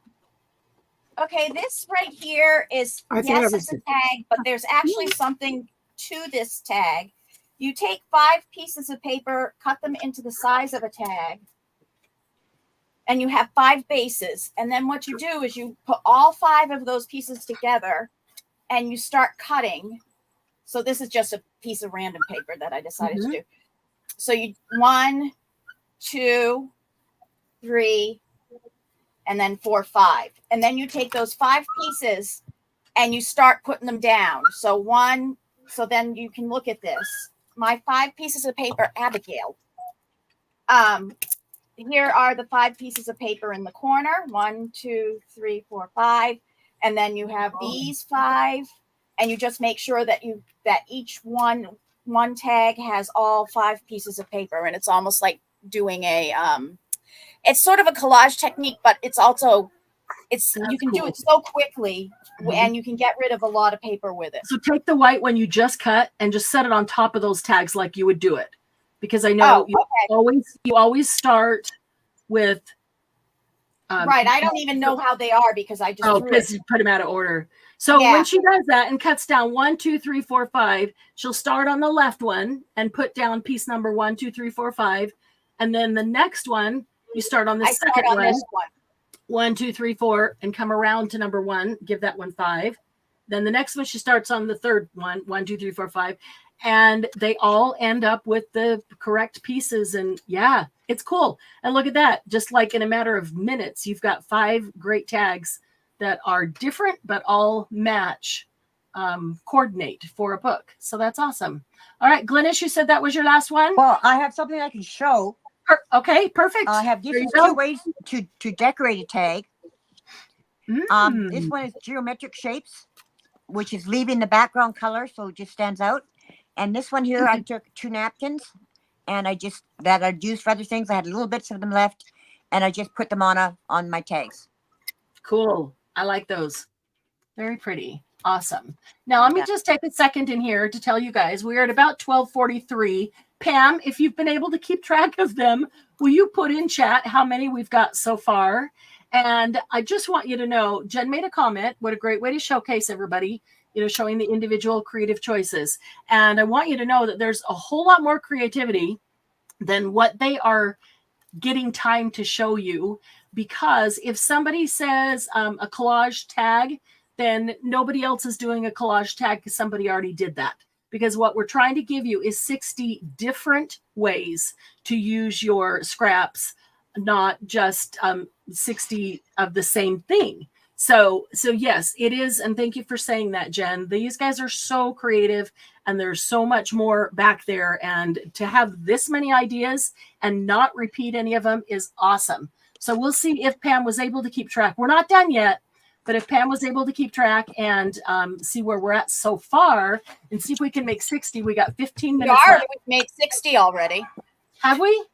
Speaker 4: Okay, this right here is,
Speaker 3: I thought
Speaker 4: yes,
Speaker 3: it
Speaker 4: it's
Speaker 3: was-
Speaker 4: a tag, but there's actually something to this tag. You take 5 pieces of paper, cut them into the size of a tag, and you have 5 bases. And then what you do is you put all 5 of those pieces together and you start cutting. So this is just a piece of random paper that I decided to do. So you 1, 2, 3, and then 4, 5. And then you take those 5 pieces and you start putting them down. So then you can look at this. My 5 pieces of paper, Abigail. Here are the 5 pieces of paper in the corner. 1, 2, 3, 4, 5. And then you have these 5. And you just make sure that each one tag has all 5 pieces of paper. And it's almost like doing it's sort of a collage technique, but it's also, you can do it so quickly and you can get rid of a lot of paper with it.
Speaker 2: So take the white one you just cut and just set it on top of those tags like you would do it. Because I know you always start with
Speaker 4: right. I don't even know how they are because I just
Speaker 2: because you put them out of order. So when she does that and cuts down 1, 2, 3, 4, 5, she'll start on the left one and put down piece number 1, 2, 3, 4, 5. And then the next one, you start on the second one.
Speaker 4: This one.
Speaker 2: 1, 2, 3, 4, and come around to number 1, give that one 5. Then the next one, she starts on the third one, 1, 2, 3, 4, 5. And they all end up with the correct pieces. And yeah, it's cool. And look at that. Just like in a matter of minutes, you've got 5 great tags that are different, but all match, coordinate for a book. So that's awesome. All right, Glynis, you said that was your last one?
Speaker 1: Well, I have something I can show.
Speaker 2: Okay, perfect.
Speaker 1: I have these 2 ways to decorate a tag. This one is geometric shapes, which is leaving the background color so it just stands out. And this one here, I took 2 napkins and that I'd used for other things. I had little bits of them left and I just put them on my tags.
Speaker 2: Cool. I like those. Very pretty. Awesome. Now, let me just take a second in here to tell you guys, we're at about 12:43. Pam, if you've been able to keep track of them, will you put in chat how many we've got so far? And I just want you to know, Jen made a comment. What a great way to showcase everybody, showing the individual creative choices. And I want you to know that there's a whole lot more creativity than what they are getting time to show you. Because if somebody says a collage tag, then nobody else is doing a collage tag because somebody already did that. Because what we're trying to give you is 60 different ways to use your scraps, not just 60 of the same thing. So yes, it is. And thank you for saying that, Jen. These guys are so creative and there's so much more back there. And to have this many ideas and not repeat any of them is awesome. So we'll see if Pam was able to keep track. We're not done yet, but if Pam was able to keep track and see where we're at so far and see if we can make 60, we got 15 minutes left.
Speaker 4: We've made 60 already.
Speaker 2: Have we?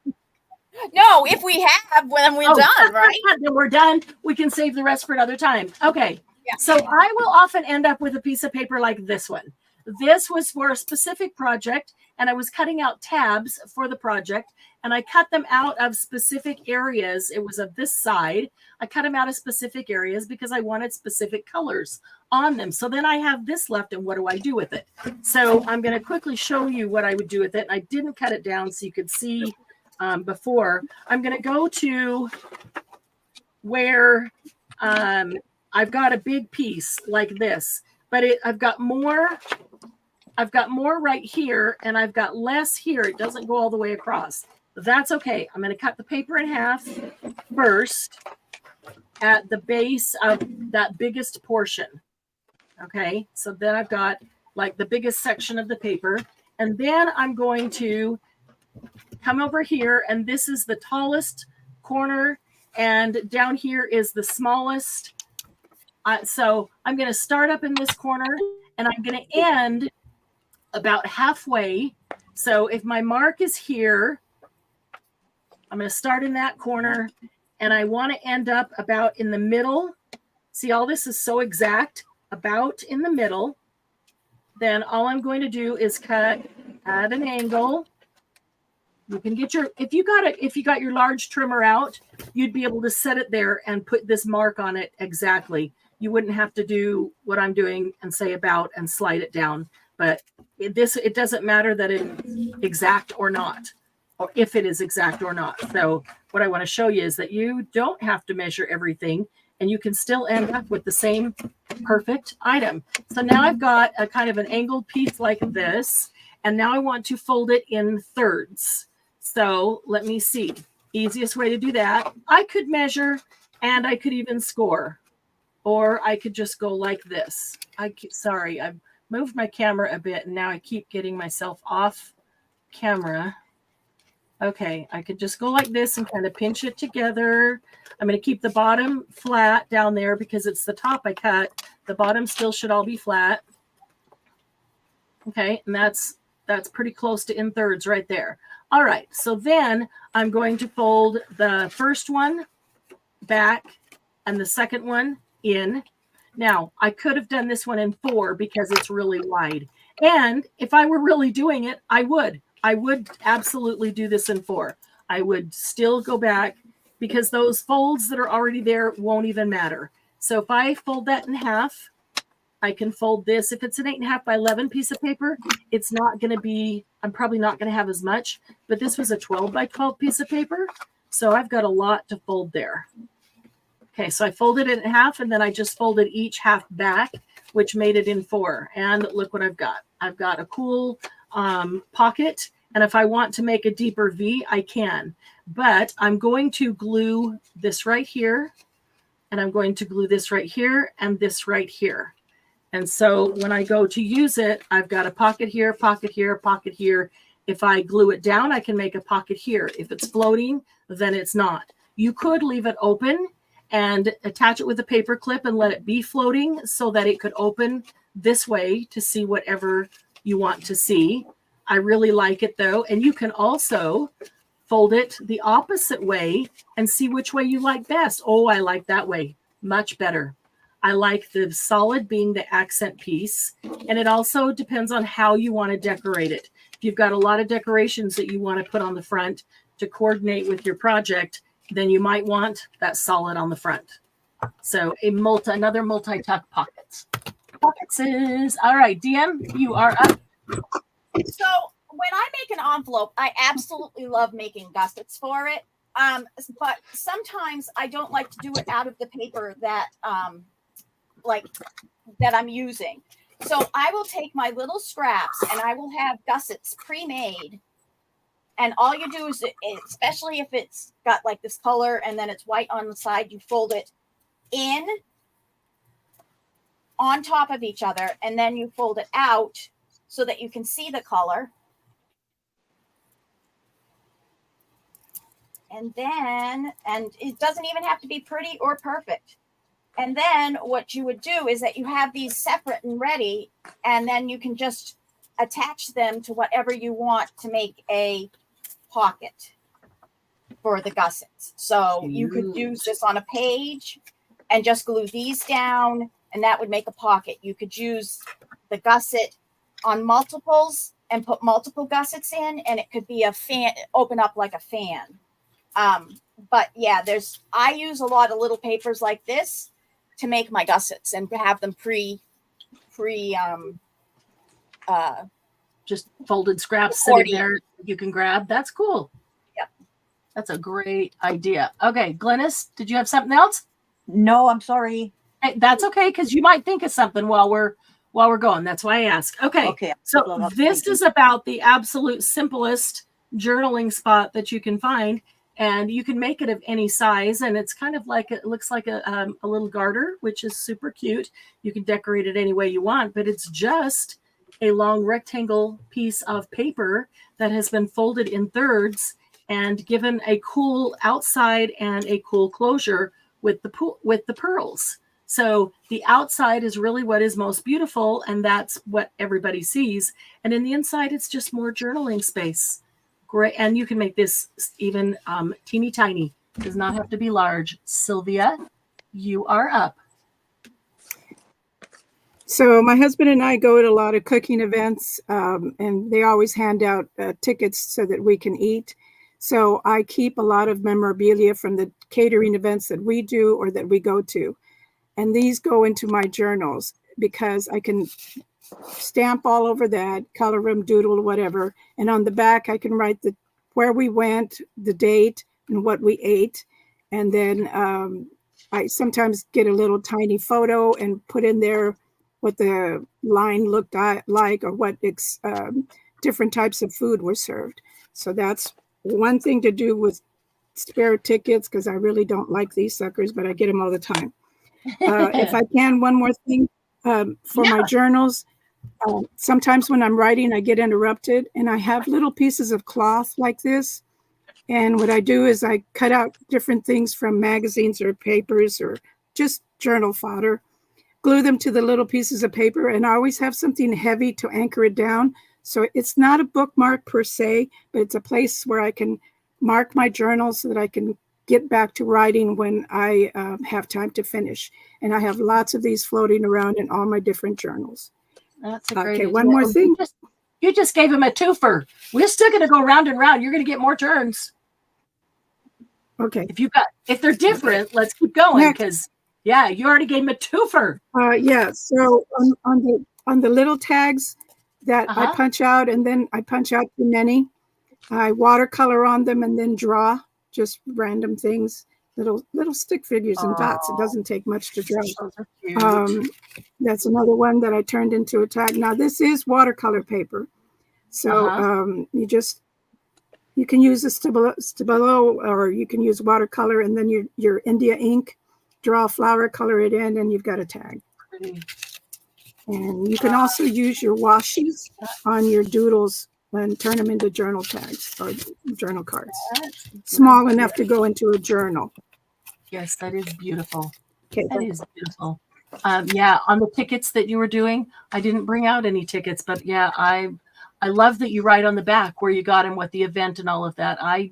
Speaker 4: No, if we have, then we're done, right?
Speaker 2: Then we're done. We can save the rest for another time. Okay. Yeah. So I will often end up with a piece of paper like this one. This was for a specific project, and I was cutting out tabs for the project, and I cut them out of specific areas. It was of this side. I cut them out of specific areas because I wanted specific colors on them. So then I have this left, and what do I do with it? So I'm going to quickly show you what I would do with it. I didn't cut it down so you could see before. I'm going to go to where I've got a big piece like this, but I've got more right here and I've got less here. It doesn't go all the way across. But that's okay. I'm going to cut the paper in half first at the base of that biggest portion. Okay, so then I've got like the biggest section of the paper, and then I'm going to come over here, and this is the tallest corner, and down here is the smallest. So I'm going to start up in this corner, and I'm going to end about halfway. So if my mark is here, I'm going to start in that corner, and I want to end up about in the middle. See, all this is so exact, about in the middle. Then all I'm going to do is cut at an angle. You can get if you got your large trimmer out, you'd be able to set it there and put this mark on it exactly. you wouldn't have to do what I'm doing and say about and slide it down. But it doesn't matter that it's exact or not, or if it is exact or not. So what I want to show you is that you don't have to measure everything, and you can still end up with the same perfect item. So now I've got a kind of an angled piece like this, and now I want to fold it in thirds. So let me see. Easiest way to do that, I could measure and I could even score, or I could just go like this. Sorry, I've moved my camera a bit and now I keep getting myself off camera. Okay, I could just go like this and kind of pinch it together. I'm going to keep the bottom flat down there because it's the top I cut. The bottom still should all be flat. Okay, and that's pretty close to in thirds right there. All right, so then I'm going to fold the first one back and the second one in. Now, I could have done this one in 4 because it's really wide. And if I were really doing it, I would absolutely do this in 4. I would still go back because those folds that are already there won't even matter. So if I fold that in half, I can fold this. If it's an 8.5 by 11 piece of paper, it's not going to be, I'm probably not going to have as much, but this was a 12 by 12 piece of paper. So I've got a lot to fold there. Okay, so I folded it in half and then I just folded each half back, which made it in 4. And look what I've got. I've got a cool pocket. And if I want to make a deeper V, I can. But I'm going to glue this right here. And I'm going to glue this right here and this right here. And so when I go to use it, I've got a pocket here, pocket here, pocket here. If I glue it down, I can make a pocket here. If it's floating, then it's not. You could leave it open and attach it with a paper clip and let it be floating so that it could open this way to see whatever you want to see. I really like it though. And you can also fold it the opposite way and see which way you like best. Oh, I like that way much better. I like the solid being the accent piece. And it also depends on how you want to decorate it. If you've got a lot of decorations that you want to put on the front to coordinate with your project, then you might want that solid on the front. So another multi-tuck pockets. Pockets is, all right, DM, you are up.
Speaker 4: So when I make an envelope, I absolutely love making gussets for it. But sometimes I don't like to do it out of the paper that that I'm using. So I will take my little scraps and I will have gussets pre-made. And all you do is, especially if it's got like this color and then it's white on the side, you fold it in on top of each other and then you fold it out so that you can see the color. And it doesn't even have to be pretty or perfect. And then what you would do is that you have these separate and ready, and then you can just attach them to whatever you want to make a pocket for the gussets. So you could use this on a page and just glue these down, and that would make a pocket. You could use the gusset on multiples and put multiple gussets in, and it could be a fan, open up like a fan. But yeah, I use a lot of little papers like this to make my gussets and have them
Speaker 2: just folded scraps sitting there you can grab. That's cool.
Speaker 4: Yep.
Speaker 2: That's a great idea. Okay, Glennis, did you have something else?
Speaker 1: No, I'm sorry.
Speaker 2: Hey, that's okay, because you might think of something while we're going. That's why I ask. Okay. So this is about the absolute simplest journaling spot that you can find. And you can make it of any size, and it's kind of like it looks like a little garter, which is super cute. You can decorate it any way you want, but it's just a long rectangle piece of paper that has been folded in thirds and given a cool outside and a cool closure with the pearls. So the outside is really what is most beautiful, and that's what everybody sees. And in the inside, it's just more journaling space. Great. And you can make this even teeny tiny. It does not have to be large. Sylvia, you are up.
Speaker 3: So my husband and I go to a lot of cooking events, and they always hand out tickets so that we can eat. So I keep a lot of memorabilia from the catering events that we do or that we go to. And these go into my journals because I can stamp all over that, color them, doodle, whatever. And on the back, I can write where we went, the date, and what we ate. And then I sometimes get a little tiny photo and put in there what the line looked like, or what different types of food were served. So that's one thing to do with spare tickets, because I really don't like these suckers, but I get them all the time. If I can, one more thing for my journals. Sometimes when I'm writing, I get interrupted, and I have little pieces of cloth like this. And what I do is I cut out different things from magazines or papers or just journal fodder, glue them to the little pieces of paper, and I always have something heavy to anchor it down. So it's not a bookmark per se, but it's a place where I can mark my journal so that I can get back to writing when I have time to finish. And I have lots of these floating around in all my different journals.
Speaker 2: That's a great
Speaker 3: Okay,
Speaker 2: idea.
Speaker 3: one more thing.
Speaker 2: You just gave him a twofer. We're still going to go round and round. You're going to get more turns.
Speaker 3: Okay.
Speaker 2: If they're different, let's keep going, because you already gave him a twofer.
Speaker 3: So on the little tags that I punch out, and then I punch out too many, I watercolor on them and then draw just random things, little stick figures and dots. It doesn't take much to draw. That's another one that I turned into a tag. Now this is watercolor paper, so you can use a stabilo, or you can use watercolor, and then your India ink, draw a flower, color it in, and you've got a tag.
Speaker 2: Pretty.
Speaker 3: And you can also use your washes on your doodles and turn them into journal tags or journal cards. Small enough to go into a journal.
Speaker 2: Yes, that is beautiful.
Speaker 3: Okay.
Speaker 2: That is beautiful. On the tickets that you were doing, I didn't bring out any tickets, but I love that you write on the back where you got and what the event and all of that. I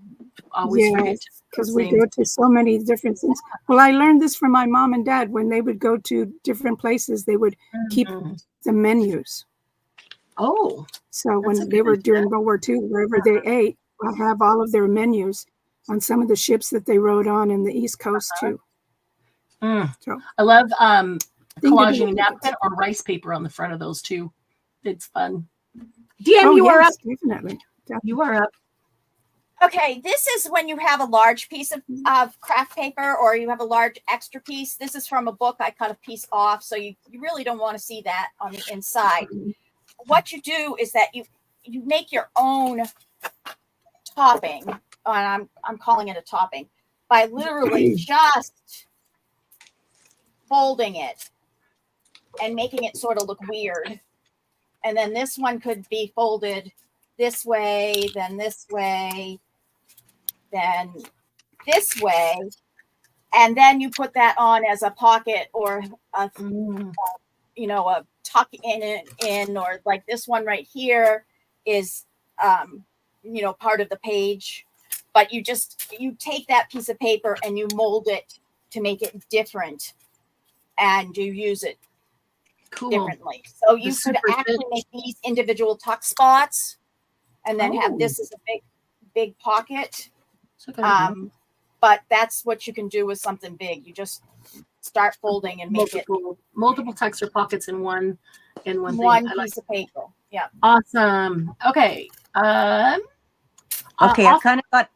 Speaker 2: always forget
Speaker 3: because we go to so many different things. Well, I learned this from my mom and dad. When they would go to different places, they would keep the menus.
Speaker 2: Oh.
Speaker 3: So when they were during World War II, wherever they ate, I have all of their menus on some of the ships that they rode on in the East Coast too. So
Speaker 2: I love collaging a napkin or rice paper on the front of those too. It's fun. Deanne, you are up.
Speaker 3: Definitely.
Speaker 2: You are up.
Speaker 4: Okay, this is when you have a large piece of craft paper, or you have a large extra piece. This is from a book. I cut a piece off, so you really don't want to see that on the inside. What you do is that you make your own topping, and I'm calling it a topping, by literally just folding it and making it sort of look weird. And then this one could be folded this way, then this way, then this way. And then you put that on as a pocket or a tuck in, or like this one right here is, part of the page. But you take that piece of paper and you mold it to make it different, and you use it differently. So you could actually make these individual tuck spots, and then have this as a big pocket. But that's what you can do with something big. You just start folding and make
Speaker 2: multiple tucks or pockets in one thing.
Speaker 4: Piece of paper. Yeah.
Speaker 2: Awesome. Okay.
Speaker 1: Okay, I've kind of got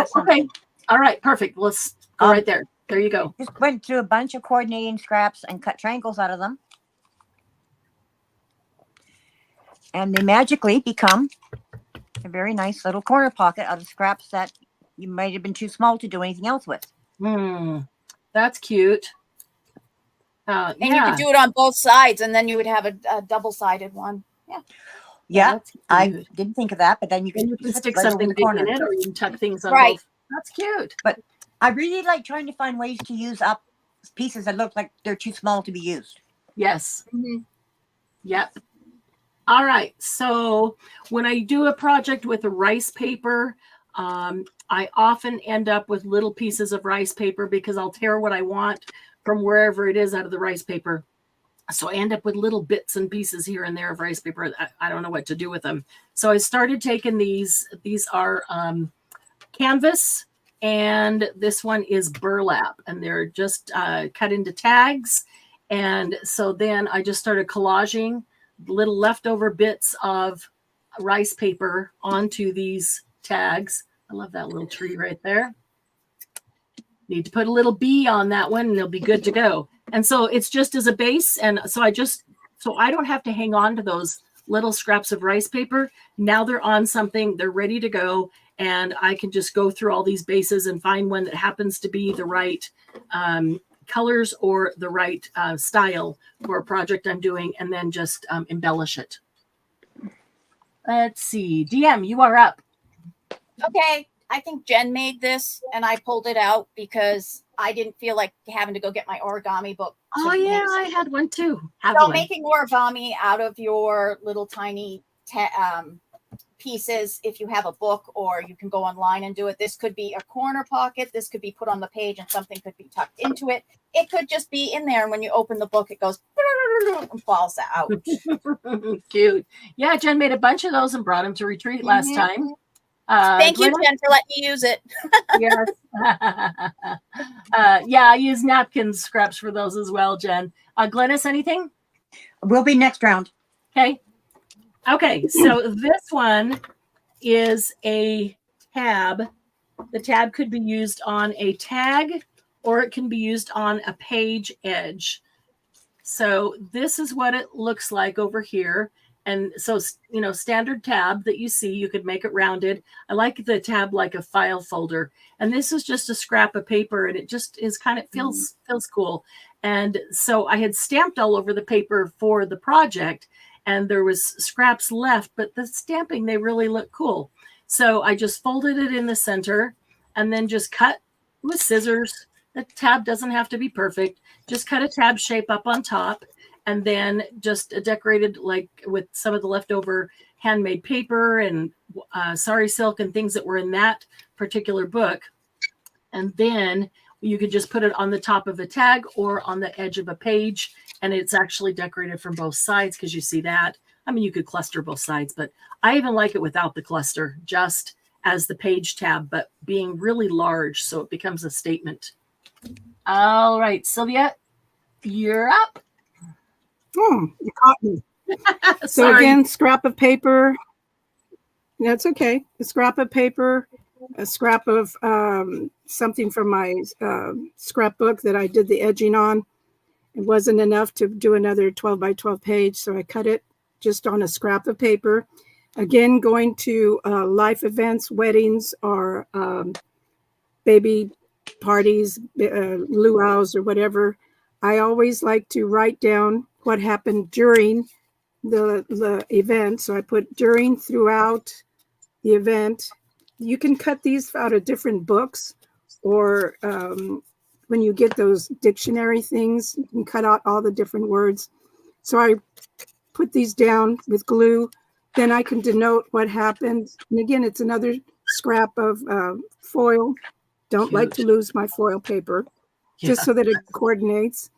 Speaker 1: something.
Speaker 2: Okay. All right, perfect. Let's go right there. There you go.
Speaker 1: Just went through a bunch of coordinating scraps and cut triangles out of them. And they magically become a very nice little corner pocket out of scraps that you might have been too small to do anything else with.
Speaker 2: That's cute.
Speaker 4: And you could do it on both sides, and then you would have a double-sided one. Yeah.
Speaker 1: Yeah, I didn't think of that, but then you can
Speaker 2: stick something big in it, or you can tuck things on both. That's cute.
Speaker 1: But I really like trying to find ways to use up pieces that look like they're too small to be used.
Speaker 2: Yes. Yep. All right. So when I do a project with a rice paper, I often end up with little pieces of rice paper because I'll tear what I want from wherever it is out of the rice paper. So I end up with little bits and pieces here and there of rice paper. I don't know what to do with them. So I started taking these. These are canvas and this one is burlap, and they're just cut into tags. And so then I just started collaging little leftover bits of rice paper onto these tags. I love that little tree right there. Need to put a little bee on that one and it'll be good to go. And so it's just as a base. And so I don't have to hang on to those little scraps of rice paper. Now they're on something, they're ready to go. And I can just go through all these bases and find one that happens to be the right colors or the right style for a project I'm doing, and then just embellish it. Let's see. DM, you are up.
Speaker 4: Okay. I think Jen made this and I pulled it out because I didn't feel like having to go get my origami book.
Speaker 2: Oh, yeah, I had one too.
Speaker 4: So making origami out of your little tiny pieces, if you have a book, or you can go online and do it. This could be a corner pocket. This could be put on the page and something could be tucked into it. It could just be in there. And when you open the book, it goes and falls out.
Speaker 2: Cute. Yeah, Jen made a bunch of those and brought them to retreat last time.
Speaker 4: Thank you, Jen, for letting me use it.
Speaker 2: Yes. Yeah, I use napkin scraps for those as well, Jen. Glennis, anything?
Speaker 1: We'll be next round.
Speaker 2: Okay. Okay, so this one is a tab. The tab could be used on a tag or it can be used on a page edge. So this is what it looks like over here. And so, you know, standard tab that you see, you could make it rounded. I like the tab like a file folder. And this is just a scrap of paper, and it just is kind of feels cool. And so I had stamped all over the paper for the project, and there was scraps left, but the stamping, they really look cool. So I just folded it in the center and then just cut with scissors. The tab doesn't have to be perfect. Just cut a tab shape up on top. And then just decorated like with some of the leftover handmade paper and sari silk and things that were in that particular book. And then you could just put it on the top of a tag or on the edge of a page. And it's actually decorated from both sides because you see that. I mean, you could cluster both sides, but I even like it without the cluster, just as the page tab, but being really large. So it becomes a statement. All right, Sylvia, you're up.
Speaker 3: Oh, you caught me. So again, scrap of paper. That's okay. A scrap of paper, a scrap of something from my scrapbook that I did the edging on. It wasn't enough to do another 12 by 12 page, so I cut it just on a scrap of paper. Again, going to life events, weddings, or baby parties, luau's or whatever. I always like to write down what happened during the event. So I put during, throughout the event. You can cut these out of different books, or when you get those dictionary things, you can cut out all the different words. So I put these down with glue. Then I can denote what happened. And again, it's another scrap of foil. Don't like to lose my foil paper, just so that it coordinates.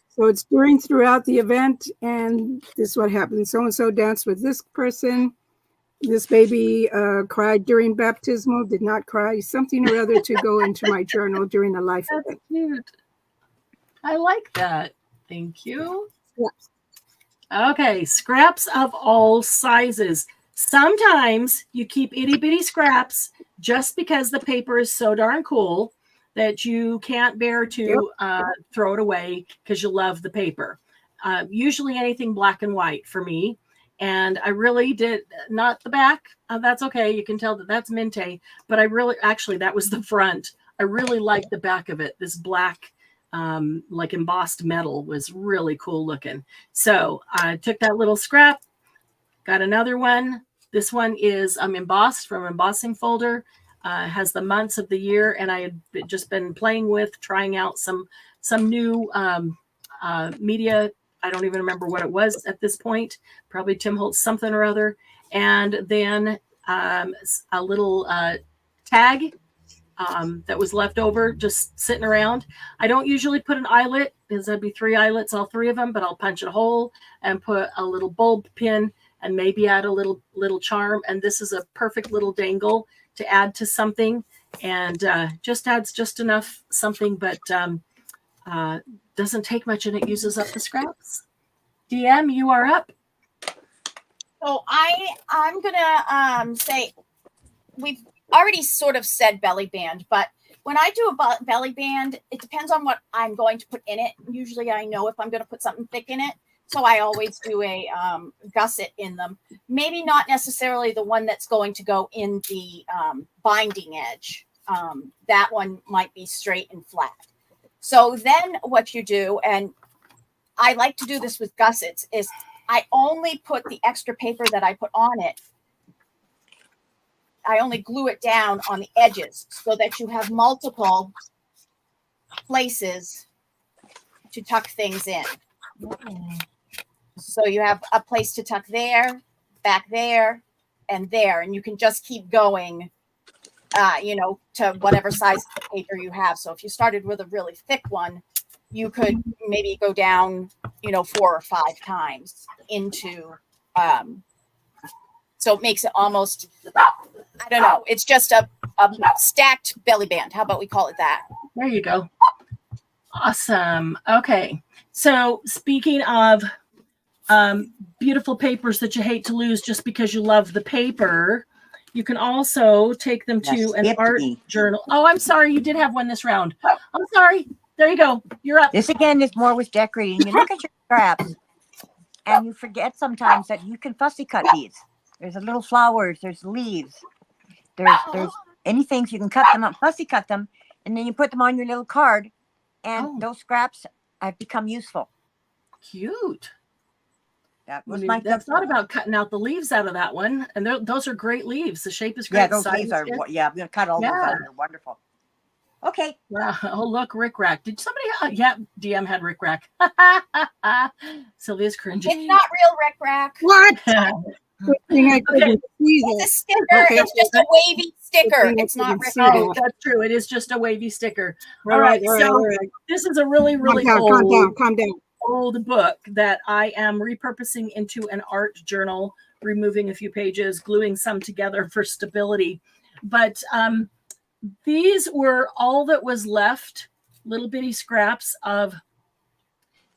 Speaker 3: So it's during, throughout the event, and this is what happened. So-and-so danced with this person. This baby cried during baptismal, did not cry, something or other to go into my journal during a life event.
Speaker 2: That's cute. I like that. Thank you.
Speaker 3: Yes.
Speaker 2: Okay, scraps of all sizes. Sometimes you keep itty bitty scraps just because the paper is so darn cool that you can't bear to throw it away because you love the paper. Usually anything black and white for me. And I really did not the back. That's okay. You can tell that that's Minte, but I really, actually, that was the front. I really liked the back of it. This black, like embossed metal was really cool looking. So I took that little scrap, got another one. This one is embossed from embossing folder. Has the months of the year, and I had just been playing with, trying out some new media. I don't even remember what it was at this point. Probably Tim Holtz something or other. And then a little tag that was left over, just sitting around. I don't usually put an eyelet, because that'd be 3 eyelets, all 3 of them, but I'll punch a hole and put a little bulb pin and maybe add a little charm. And this is a perfect little dangle to add to something, and just adds just enough something, but doesn't take much, and it uses up the scraps. DM, you are up.
Speaker 4: So I'm gonna say we've already sort of said belly band, but when I do a belly band, it depends on what I'm going to put in it. Usually I know if I'm going to put something thick in it. So I always do a gusset in them. Maybe not necessarily the one that's going to go in the binding edge. That one might be straight and flat. So then what you do, and I like to do this with gussets, is I only put the extra paper that I put on it. I only glue it down on the edges so that you have multiple places to tuck things in. So you have a place to tuck there, back there, and there, and you can just keep going, to whatever size paper you have. So if you started with a really thick one, you could maybe go down, 4 or 5 times into, so it makes it almost, I don't know, it's just a stacked belly band. How about we call it that?
Speaker 2: There you go. Awesome. Okay. So speaking of beautiful papers that you hate to lose just because you love the paper, you can also take them to an art journal. Oh, I'm sorry. You did have one this round. I'm sorry. There you go. You're up.
Speaker 1: This again is more with decorating. You look at your scraps and you forget sometimes that you can fussy cut these. There's a little flowers, there's leaves, there's anything, so you can cut them up, fussy cut them, and then you put them on your little card, and those scraps have become useful.
Speaker 2: Cute.
Speaker 1: That was
Speaker 2: that's thought about cutting out the leaves out of that one, and those are great leaves. The shape is great.
Speaker 1: Yeah, those leaves are. Yeah, I'm gonna cut all those out. They're wonderful. Okay.
Speaker 2: Wow. Oh, look, Rick Rack. Did somebody? Yeah, DM had Rick Rack. Sylvia's cringing.
Speaker 4: It's not real Rick Rack.
Speaker 3: What?
Speaker 4: It's a sticker.
Speaker 3: Okay.
Speaker 4: It's just a wavy sticker. It's not Rick Rack.
Speaker 2: Oh, that's true. It is just a wavy sticker. All right. So this is a really
Speaker 3: calm down.
Speaker 2: old book that I am repurposing into an art journal, removing a few pages, gluing some together for stability. But these were all that was left, little bitty scraps of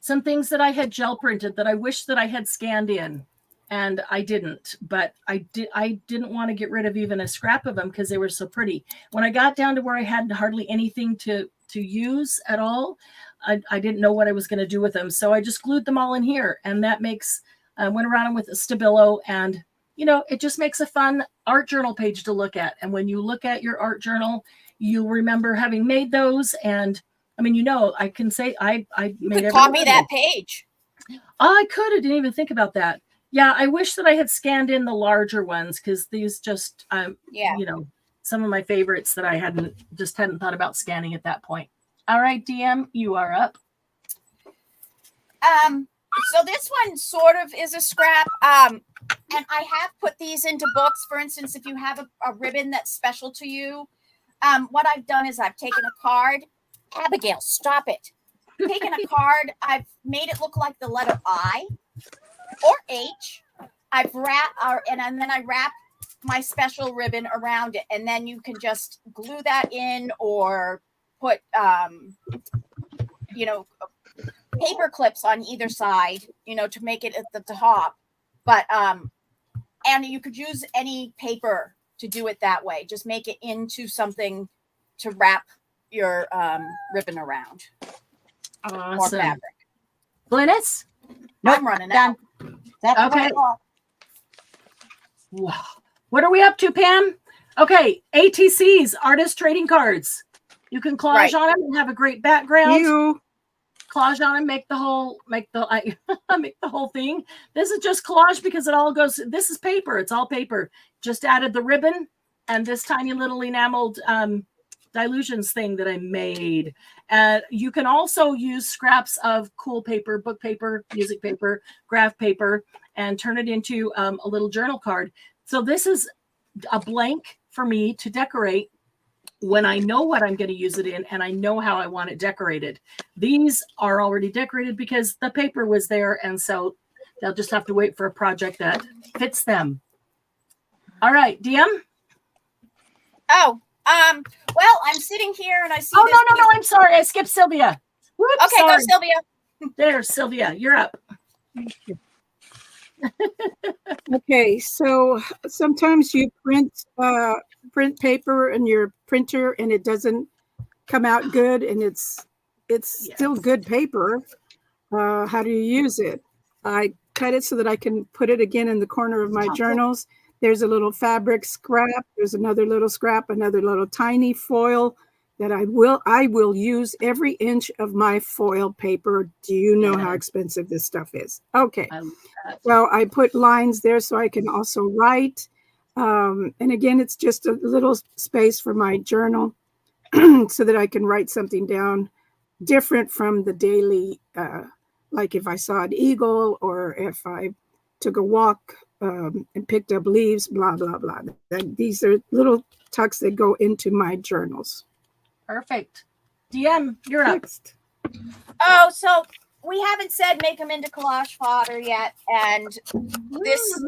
Speaker 2: some things that I had gel printed that I wish that I had scanned in, and I didn't. But I didn't want to get rid of even a scrap of them because they were so pretty. When I got down to where I had hardly anything to use at all, I didn't know what I was going to do with them. So I just glued them all in here, and that makes, I went around with a Stabilo, and it just makes a fun art journal page to look at. And when you look at your art journal, you'll remember having made those. And I mean, I can say I made
Speaker 4: could copy that page.
Speaker 2: I could. I didn't even think about that. Yeah, I wish that I had scanned in the larger ones, because these just, some of my favorites that I hadn't thought about scanning at that point. All right, DM, you are up.
Speaker 4: So this one sort of is a scrap. And I have put these into books. For instance, if you have a ribbon that's special to you, what I've done is I've taken a card. Abigail, stop it. Taken a card. I've made it look like the letter I or H. I've wrapped, and then I wrap my special ribbon around it. And then you can just glue that in, or put, paper clips on either side, to make it at the top. But, and you could use any paper to do it that way. Just make it into something to wrap your ribbon around.
Speaker 2: Awesome.
Speaker 4: Or fabric.
Speaker 2: Glynis?
Speaker 1: Nope,
Speaker 4: I'm running out.
Speaker 1: That's
Speaker 2: okay. Wow. What are we up to, Pam? Okay, ATCs, artist trading cards. You can collage on them and have a great background. Collage on them, make the whole thing. This is just collage because it all goes. This is paper. It's all paper. Just added the ribbon and this tiny little enameled dilutions thing that I made. You can also use scraps of cool paper, book paper, music paper, graph paper, and turn it into a little journal card. So this is a blank for me to decorate when I know what I'm going to use it in and I know how I want it decorated. These are already decorated because the paper was there, and so they'll just have to wait for a project that fits them. All right, DM?
Speaker 4: Oh, well, I'm sitting here and I see.
Speaker 2: Oh,
Speaker 4: this
Speaker 2: no,
Speaker 4: piece-
Speaker 2: I'm sorry. I skipped Sylvia. Whoops,
Speaker 4: Okay,
Speaker 2: sorry.
Speaker 4: go, Sylvia.
Speaker 2: There, Sylvia, you're up.
Speaker 3: Okay, so sometimes you print paper in your printer and it doesn't come out good, and it's still good paper. How do you use it? I cut it so that I can put it again in the corner of my journals. There's a little fabric scrap. There's another little scrap, another little tiny foil that I will use every inch of my foil paper. Do you know how expensive this stuff is? Okay. So I put lines there so I can also write. And again, it's just a little space for my journal so that I can write something down different from the daily, like if I saw an eagle or if I took a walk and picked up leaves, blah, blah, blah. These are little tucks that go into my journals.
Speaker 2: Perfect. DM, you're up.
Speaker 3: Next.
Speaker 4: Oh, so we haven't said make them into collage fodder yet. And this,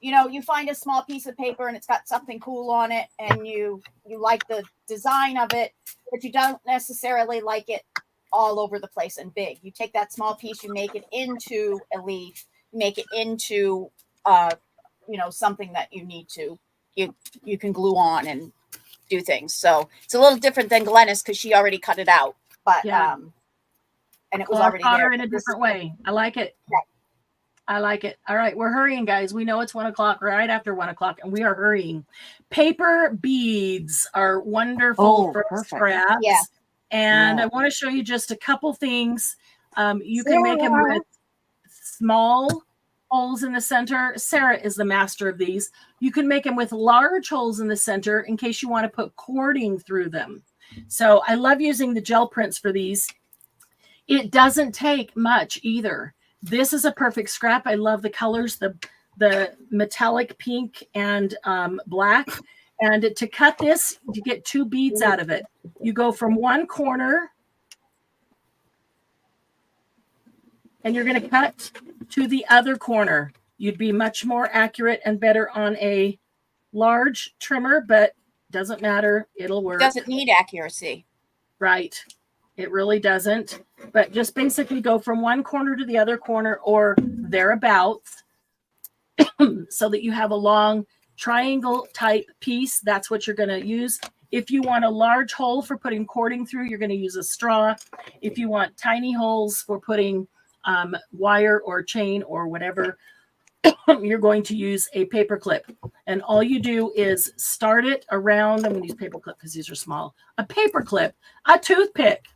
Speaker 4: you find a small piece of paper and it's got something cool on it and you like the design of it, but you don't necessarily like it all over the place and big. You take that small piece, you make it into a leaf, make it into, something that you need to, you can glue on and do things. So it's a little different than Glennis because she already cut it out, but and it was already there
Speaker 2: in a different way. I like it.
Speaker 4: Yeah.
Speaker 2: I like it. All right, we're hurrying, guys. We know it's 1 o'clock, right after 1 o'clock, and we are hurrying. Paper beads are wonderful for
Speaker 1: perfect.
Speaker 2: scraps.
Speaker 4: Yeah.
Speaker 2: And I want to show you just a couple things. You can make them with small holes in the center. Sarah is the master of these. You can make them with large holes in the center in case you want to put cording through them. So I love using the gel prints for these. It doesn't take much either. This is a perfect scrap. I love the colors, the metallic pink and black. And to cut this, you get 2 beads out of it. You go from one corner and you're going to cut to the other corner. You'd be much more accurate and better on a large trimmer, but doesn't matter. It'll work.
Speaker 4: Doesn't need accuracy.
Speaker 2: Right. It really doesn't. But just basically go from one corner to the other corner or thereabouts so that you have a long triangle type piece. That's what you're going to use. If you want a large hole for putting cording through, you're going to use a straw. If you want tiny holes for putting wire or chain or whatever, you're going to use a paper clip. And all you do is start it around. I'm going to use paper clip because these are small. A paper clip, a toothpick.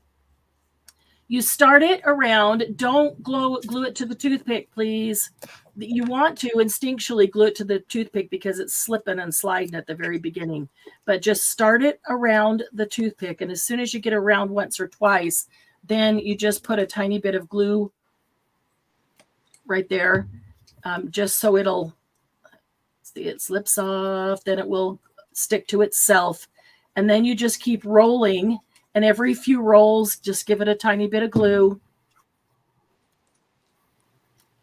Speaker 2: You start it around. Don't glue it to the toothpick, please. You want to instinctually glue it to the toothpick because it's slipping and sliding at the very beginning. But just start it around the toothpick. And as soon as you get around once or twice, then you just put a tiny bit of glue right there, just so it'll, see, it slips off, then it will stick to itself. And then you just keep rolling. And every few rolls, just give it a tiny bit of glue.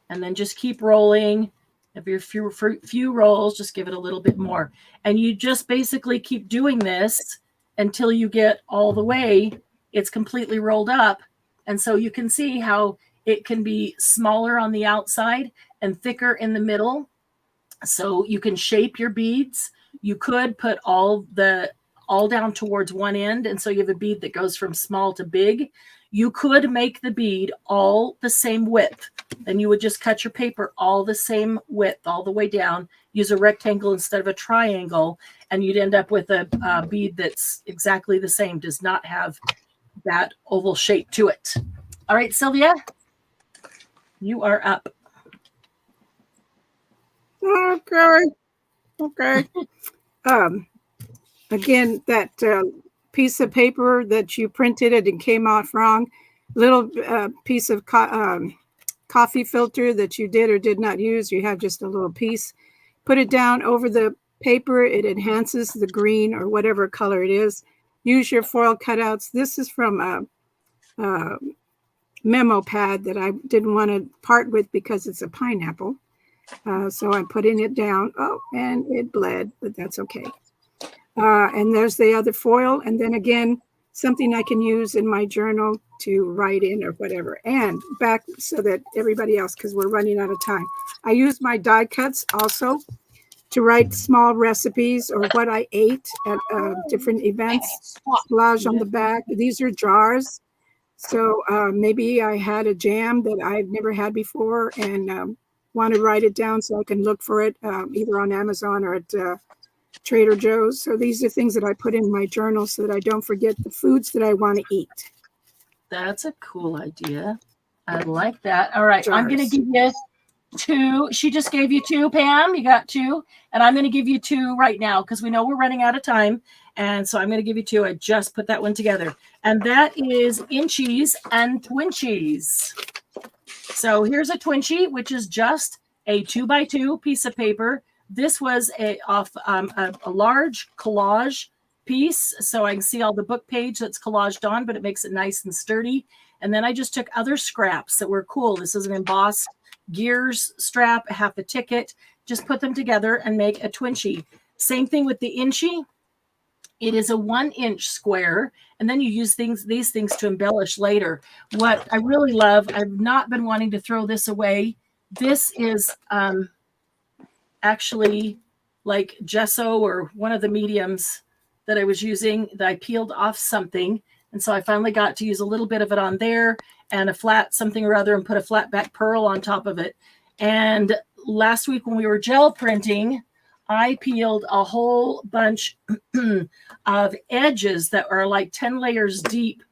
Speaker 2: And then just keep rolling. Every few rolls, just give it a little bit more. And you just basically keep doing this until you get all the way. It's completely rolled up. And so you can see how it can be smaller on the outside and thicker in the middle. So you can shape your beads. You could put all down towards one end. And so you have a bead that goes from small to big. You could make the bead all the same width. Then you would just cut your paper all the same width, all the way down. Use a rectangle instead of a triangle. And you'd end up with a bead that's exactly the same, does not have that oval shape to it. All right, Sylvia, you are up.
Speaker 3: Okay. Again, that piece of paper that you printed it and came off wrong, little piece of coffee filter that you did or did not use, you have just a little piece, put it down over the paper. It enhances the green or whatever color it is. Use your foil cutouts. This is from a memo pad that I didn't want to part with because it's a pineapple. So I'm putting it down. Oh, and it bled, but that's okay. And there's the other foil. And then again, something I can use in my journal to write in or whatever. And back so that everybody else, because we're running out of time, I use my die cuts also to write small recipes or what I ate at different events. Collage on the back. These are jars. So maybe I had a jam that I've never had before and want to write it down so I can look for it either on Amazon or at Trader Joe's. So these are things that I put in my journal so that I don't forget the foods that I want to eat.
Speaker 2: That's a cool idea. I like that. All right.
Speaker 3: Jars.
Speaker 2: I'm going to give you 2. She just gave you 2, Pam. You got 2. And I'm going to give you 2 right now because we know we're running out of time. And so I'm going to give you 2. I just put that one together. And that is Inchies and Twinchies. So here's a Twinchie, which is just a 2x2 piece of paper. This was a large collage piece. So I can see all the book page that's collaged on, but it makes it nice and sturdy. And then I just took other scraps that were cool. This is an embossed gears strap, half a ticket. Just put them together and make a Twinchie. Same thing with the Inchie. It is a 1-inch square, and then you use these things to embellish later. What I really love, I've not been wanting to throw this away. This is actually like gesso or one of the mediums that I was using that I peeled off something. And so I finally got to use a little bit of it on there and a flat something or other and put a flat back pearl on top of it. And last week when we were gel printing, I peeled a whole bunch of edges that are like 10 layers deep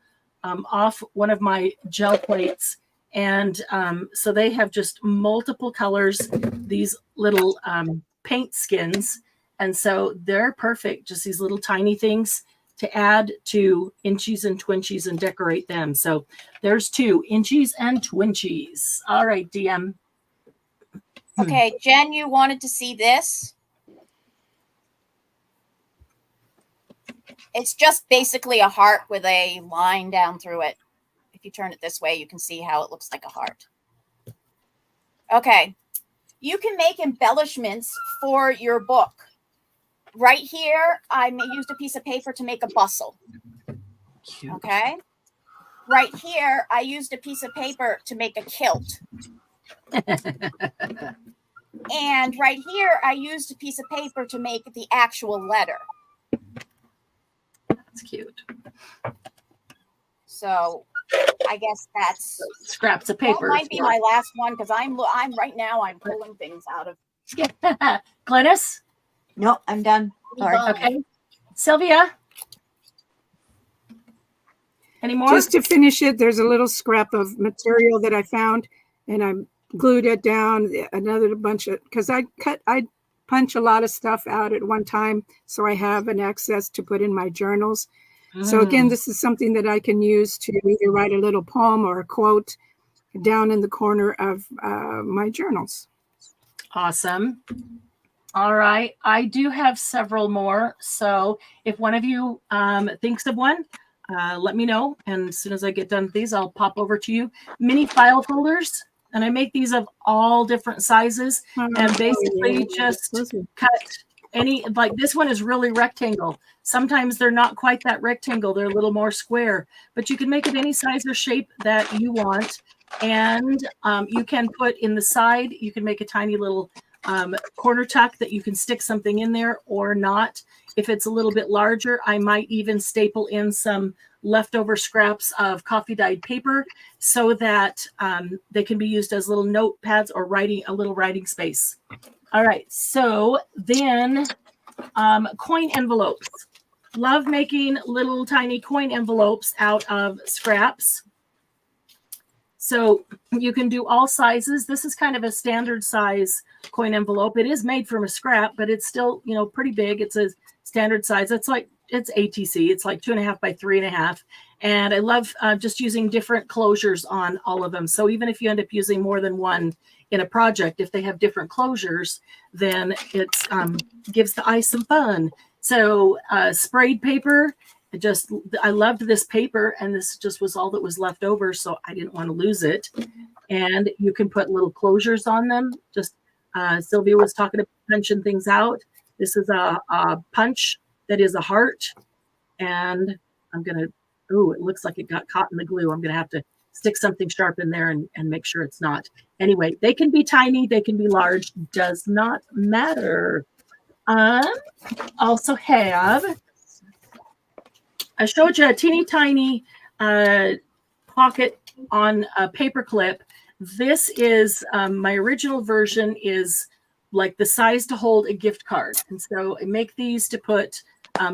Speaker 2: off one of my gel plates. And so they have just multiple colors, these little paint skins. And so they're perfect, just these little tiny things to add to Inchies and Twinchies and decorate them. So there's 2 Inchies and Twinchies. All right, DM.
Speaker 4: Okay, Jen, you wanted to see this? It's just basically a heart with a line down through it. If you turn it this way, you can see how it looks like a heart. Okay. You can make embellishments for your book. Right here, I used a piece of paper to make a bustle.
Speaker 2: Cute.
Speaker 4: Okay. Right here, I used a piece of paper to make a kilt. And right here, I used a piece of paper to make the actual letter.
Speaker 2: That's cute.
Speaker 4: So I guess that's
Speaker 2: Scraps of paper.
Speaker 4: That might be my last one because I'm right now I'm pulling things out of.
Speaker 2: Glennis?
Speaker 1: No, I'm done. Sorry.
Speaker 2: Okay. Sylvia? Any more?
Speaker 3: Just to finish it, there's a little scrap of material that I found, and I glued it down. Another bunch of, because I punch a lot of stuff out at one time, so I have an access to put in my journals. So again, this is something that I can use to either write a little poem or a quote down in the corner of my journals.
Speaker 2: Awesome. All right. I do have several more. So if one of you thinks of one, let me know. And as soon as I get done with these, I'll pop over to you. Mini file folders. And I make these of all different sizes and basically just cut any, like this one is really rectangle. Sometimes they're not quite that rectangle. They're a little more square, but you can make it any size or shape that you want. And you can put in the side, you can make a tiny little corner tuck that you can stick something in there or not. If it's a little bit larger, I might even staple in some leftover scraps of coffee dyed paper so that they can be used as little notepads or a little writing space. All right, so then coin envelopes. Love making little tiny coin envelopes out of scraps. So you can do all sizes. This is kind of a standard size coin envelope. It is made from a scrap, but it's still, pretty big. It's a standard size. It's ATC. It's like 2.5 by 3.5. And I love just using different closures on all of them. So even if you end up using more than one in a project, if they have different closures, then it gives the eye some fun. So sprayed paper. I loved this paper, and this just was all that was left over, so I didn't want to lose it. And you can put little closures on them. Just Sylvia was talking about punching things out. This is a punch that is a heart. And I'm going to, oh, it looks like it got caught in the glue. I'm going to have to stick something sharp in there and make sure it's not. Anyway, they can be tiny, they can be large, does not matter. Also have, I showed you a teeny tiny pocket on a paper clip. This is my original version is like the size to hold a gift card. And so I make these to put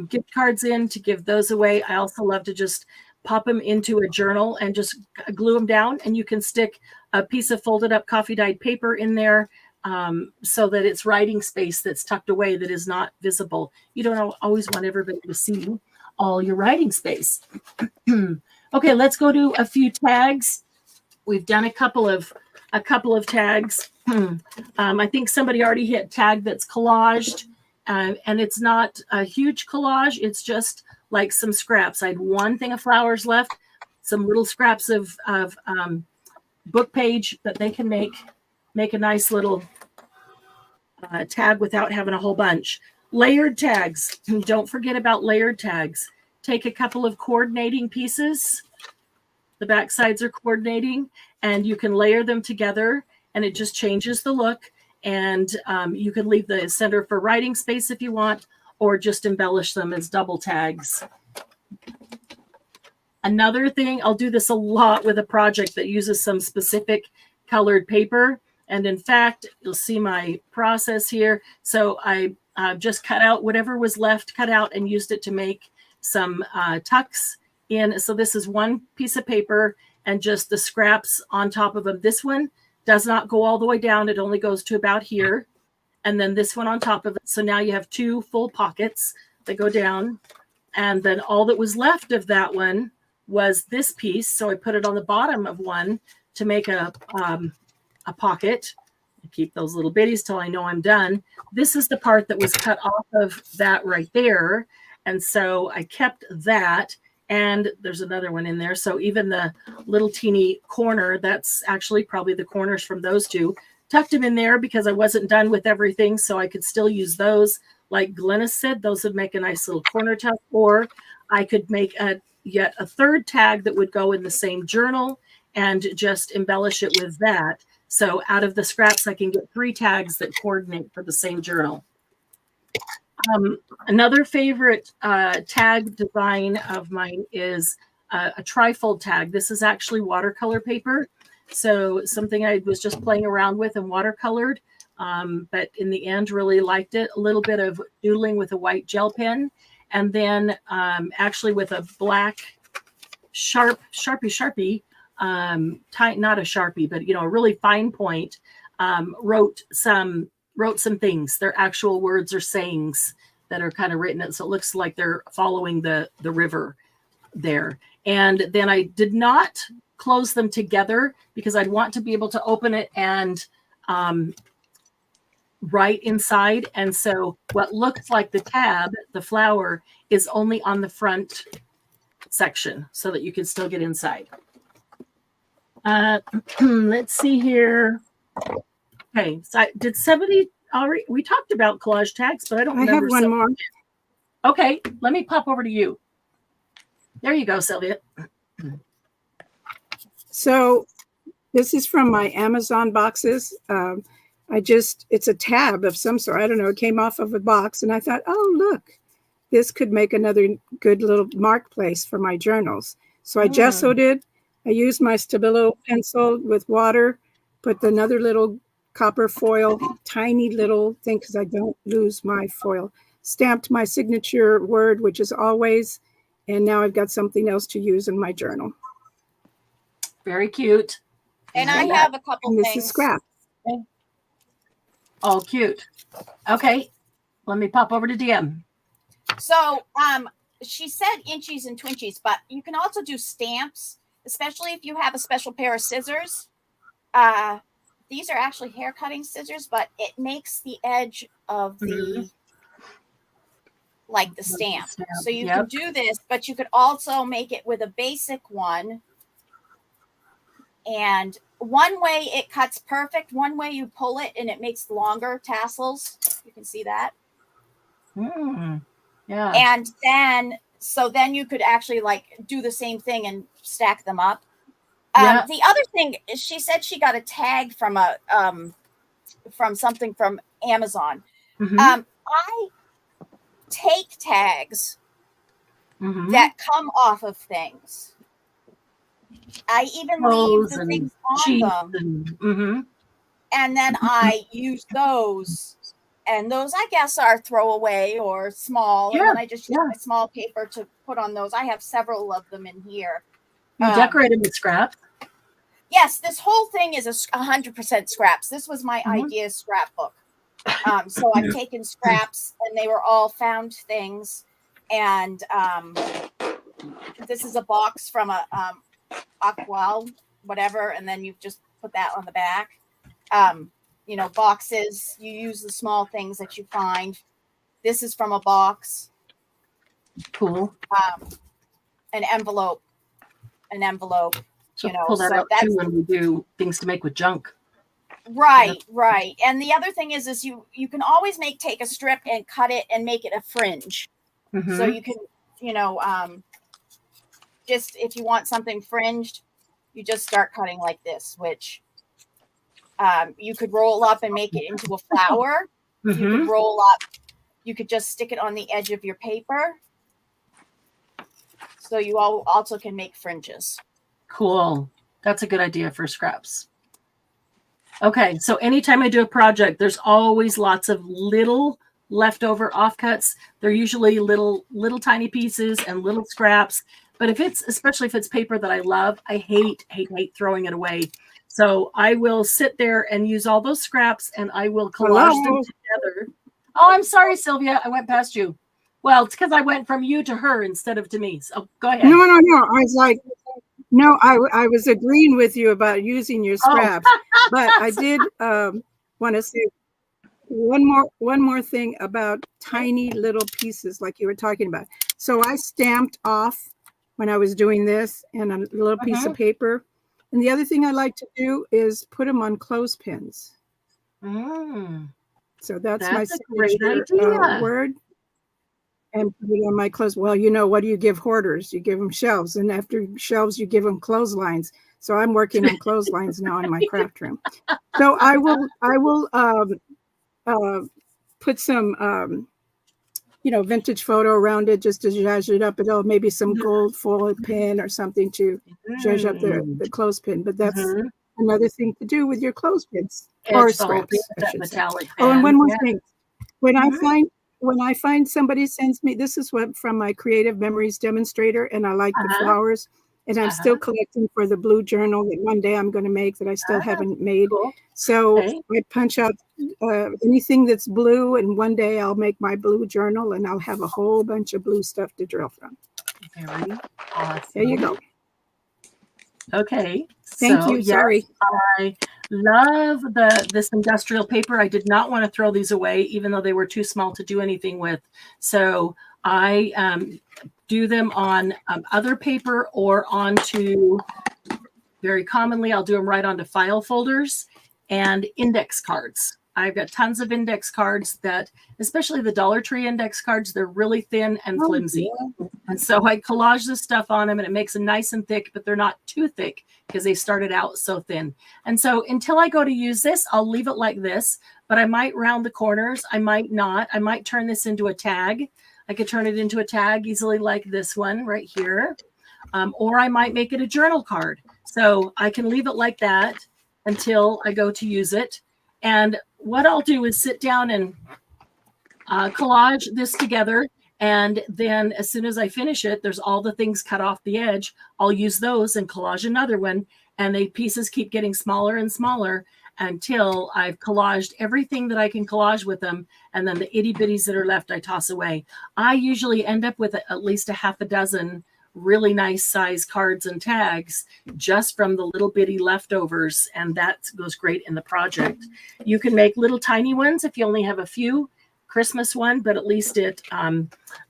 Speaker 2: gift cards in to give those away. I also love to just pop them into a journal and just glue them down. And you can stick a piece of folded up coffee dyed paper in there so that it's writing space that's tucked away that is not visible. You don't always want everybody to see all your writing space. Okay, let's go to a few tags. We've done a couple of tags. I think somebody already hit tag that's collaged, and it's not a huge collage. It's just like some scraps. I had one thing of flowers left, some little scraps of book page, but they can make a nice little tag without having a whole bunch. Layered tags. Don't forget about layered tags. Take a couple of coordinating pieces. The back sides are coordinating, and you can layer them together, and it just changes the look. And you can leave the center for writing space if you want, or just embellish them as double tags. Another thing, I'll do this a lot with a project that uses some specific colored paper. And in fact, you'll see my process here. So I just cut out whatever was left, cut out, and used it to make some tucks in. So this is one piece of paper and just the scraps on top of them. This one does not go all the way down. It only goes to about here. And then this one on top of it. So now you have two full pockets that go down. And then all that was left of that one was this piece. So I put it on the bottom of one to make a pocket. I keep those little bitties till I know I'm done. This is the part that was cut off of that right there. And so I kept that. And there's another one in there. So even the little teeny corner, that's actually probably the corners from those two, tucked them in there because I wasn't done with everything. So I could still use those. Like Glennis said, those would make a nice little corner tuck. Or I could make yet a third tag that would go in the same journal and just embellish it with that. So out of the scraps, I can get 3 tags that coordinate for the same journal. Another favorite tag design of mine is a trifold tag. This is actually watercolor paper. So something I was just playing around with and watercolored, but in the end really liked it. A little bit of doodling with a white gel pen, and then actually with a black Sharpie, not a Sharpie, but a really fine point, wrote some things. They're actual words or sayings that are kind of written. So it looks like they're following the river there. And then I did not close them together because I'd want to be able to open it and write inside. And so what looks like the tab, the flower, is only on the front section so that you can still get inside. Let's see here. Okay, so did somebody already? We talked about collage tags, but I don't remember.
Speaker 3: I have one more.
Speaker 2: Okay, let me pop over to you. There you go, Sylvia.
Speaker 3: So this is from my Amazon boxes. It's a tab of some sort. I don't know. It came off of a box, and I thought, oh, look, this could make another good little mark place for my journals. So I gessoed it. I used my Stabilo pencil with water, put another little copper foil, tiny little thing because I don't lose my foil, stamped my signature word, which is always, and now I've got something else to use in my journal.
Speaker 2: Very cute.
Speaker 4: And I have a couple
Speaker 3: and this
Speaker 4: things.
Speaker 3: is scrap.
Speaker 2: Oh, cute. Okay, let me pop over to DM.
Speaker 4: So she said inchies and twinchies, but you can also do stamps, especially if you have a special pair of scissors. These are actually hair cutting scissors, but it makes the edge of the like the stamp. So you can do this, but you could also make it with a basic one. And one way it cuts perfect, one way you pull it and it makes longer tassels. You can see that.
Speaker 2: Yeah.
Speaker 4: And then, so then you could actually like do the same thing and stack them up.
Speaker 2: Yeah.
Speaker 4: The other thing is she said she got a tag from from something from Amazon.
Speaker 2: Mhm.
Speaker 4: I take tags
Speaker 2: Mhm.
Speaker 4: that come off of things. I even leave
Speaker 2: Clothes
Speaker 4: the
Speaker 2: and
Speaker 4: things on
Speaker 2: sheets
Speaker 4: them,
Speaker 2: and mhm.
Speaker 4: and then I use those. And those, I guess, are throwaway or small. And
Speaker 2: Yeah.
Speaker 4: then I just use
Speaker 2: Yeah.
Speaker 4: my small paper to put on those. I have several of them in here.
Speaker 2: You decorate them with scraps.
Speaker 4: Yes, this whole thing is 100% scraps. This was my
Speaker 2: Mhm.
Speaker 4: idea scrapbook. So I've taken scraps, and they were all found things. And this is a box from a Aqual, whatever, and then you just put that on the back. You know, boxes, you use the small things that you find. This is from a box.
Speaker 2: Cool.
Speaker 4: An envelope.
Speaker 2: So
Speaker 4: You know,
Speaker 2: pull that
Speaker 4: so
Speaker 2: out
Speaker 4: that's
Speaker 2: too when we do things to make with junk.
Speaker 4: right. And the other thing is you can always take a strip and cut it and make it a fringe.
Speaker 2: Mhm.
Speaker 4: So you can, you know, just if you want something fringed, you just start cutting like this, which you could roll up and make it into a flower. You could
Speaker 2: Mhm.
Speaker 4: roll up. You could just stick it on the edge of your paper. So you also can make fringes.
Speaker 2: Cool. That's a good idea for scraps. Okay, so anytime I do a project, there's always lots of little leftover offcuts. They're usually little tiny pieces and little scraps. But especially if it's paper that I love, I hate throwing it away. So I will sit there and use all those scraps, and I will collage them
Speaker 3: Hello.
Speaker 2: together. Oh, I'm sorry, Sylvia. I went past you. Well, it's because I went from you to her instead of to me. So go ahead.
Speaker 3: No. I was like, no, I was agreeing with you about using your scraps, but I did want to say one more thing about tiny little pieces like you were talking about. So I stamped off when I was doing this and a little piece of paper. And the other thing I like to do is put them on clothespins. So that's my
Speaker 2: a great
Speaker 3: signature
Speaker 2: idea.
Speaker 3: word. And put it on my clothes. Well, you know, what do you give hoarders? You give them shelves, and after shelves, you give them clotheslines. So I'm working on clotheslines now in my craft room. So I will put some vintage photo around it just to zhuzh it up. It'll maybe some gold foil pin or something to zhuzh up the clothespin. But that's another thing to do with your clothespins or scraps, I should say. Oh, and one more thing. When I find somebody sends me, this is what from my Creative Memories demonstrator, and I like the flowers, and I'm still collecting for the blue journal that one day I'm going to make that I still haven't made.
Speaker 2: Cool.
Speaker 3: So I punch out anything that's blue, and one day I'll make my blue journal, and I'll have a whole bunch of blue stuff to drill from.
Speaker 2: Very awesome.
Speaker 3: There you go.
Speaker 2: Okay.
Speaker 3: Thank you.
Speaker 2: Yes,
Speaker 3: Sorry.
Speaker 2: I love this industrial paper. I did not want to throw these away, even though they were too small to do anything with. So I do them on other paper or onto, very commonly, I'll do them right onto file folders and index cards. I've got tons of index cards that, especially the Dollar Tree index cards, they're really thin and flimsy. And so I collage this stuff on them and it makes them nice and thick, but they're not too thick because they started out so thin. And so until I go to use this, I'll leave it like this, but I might round the corners. I might not. I might turn this into a tag. I could turn it into a tag easily like this one right here. Or I might make it a journal card. So I can leave it like that until I go to use it. And what I'll do is sit down and collage this together. And then as soon as I finish it, there's all the things cut off the edge. I'll use those and collage another one. And the pieces keep getting smaller and smaller until I've collaged everything that I can collage with them. And then the itty bitties that are left, I toss away. I usually end up with at least a half a dozen really nice size cards and tags just from the little bitty leftovers. And that goes great in the project. You can make little tiny ones if you only have a few. Christmas one, but at least it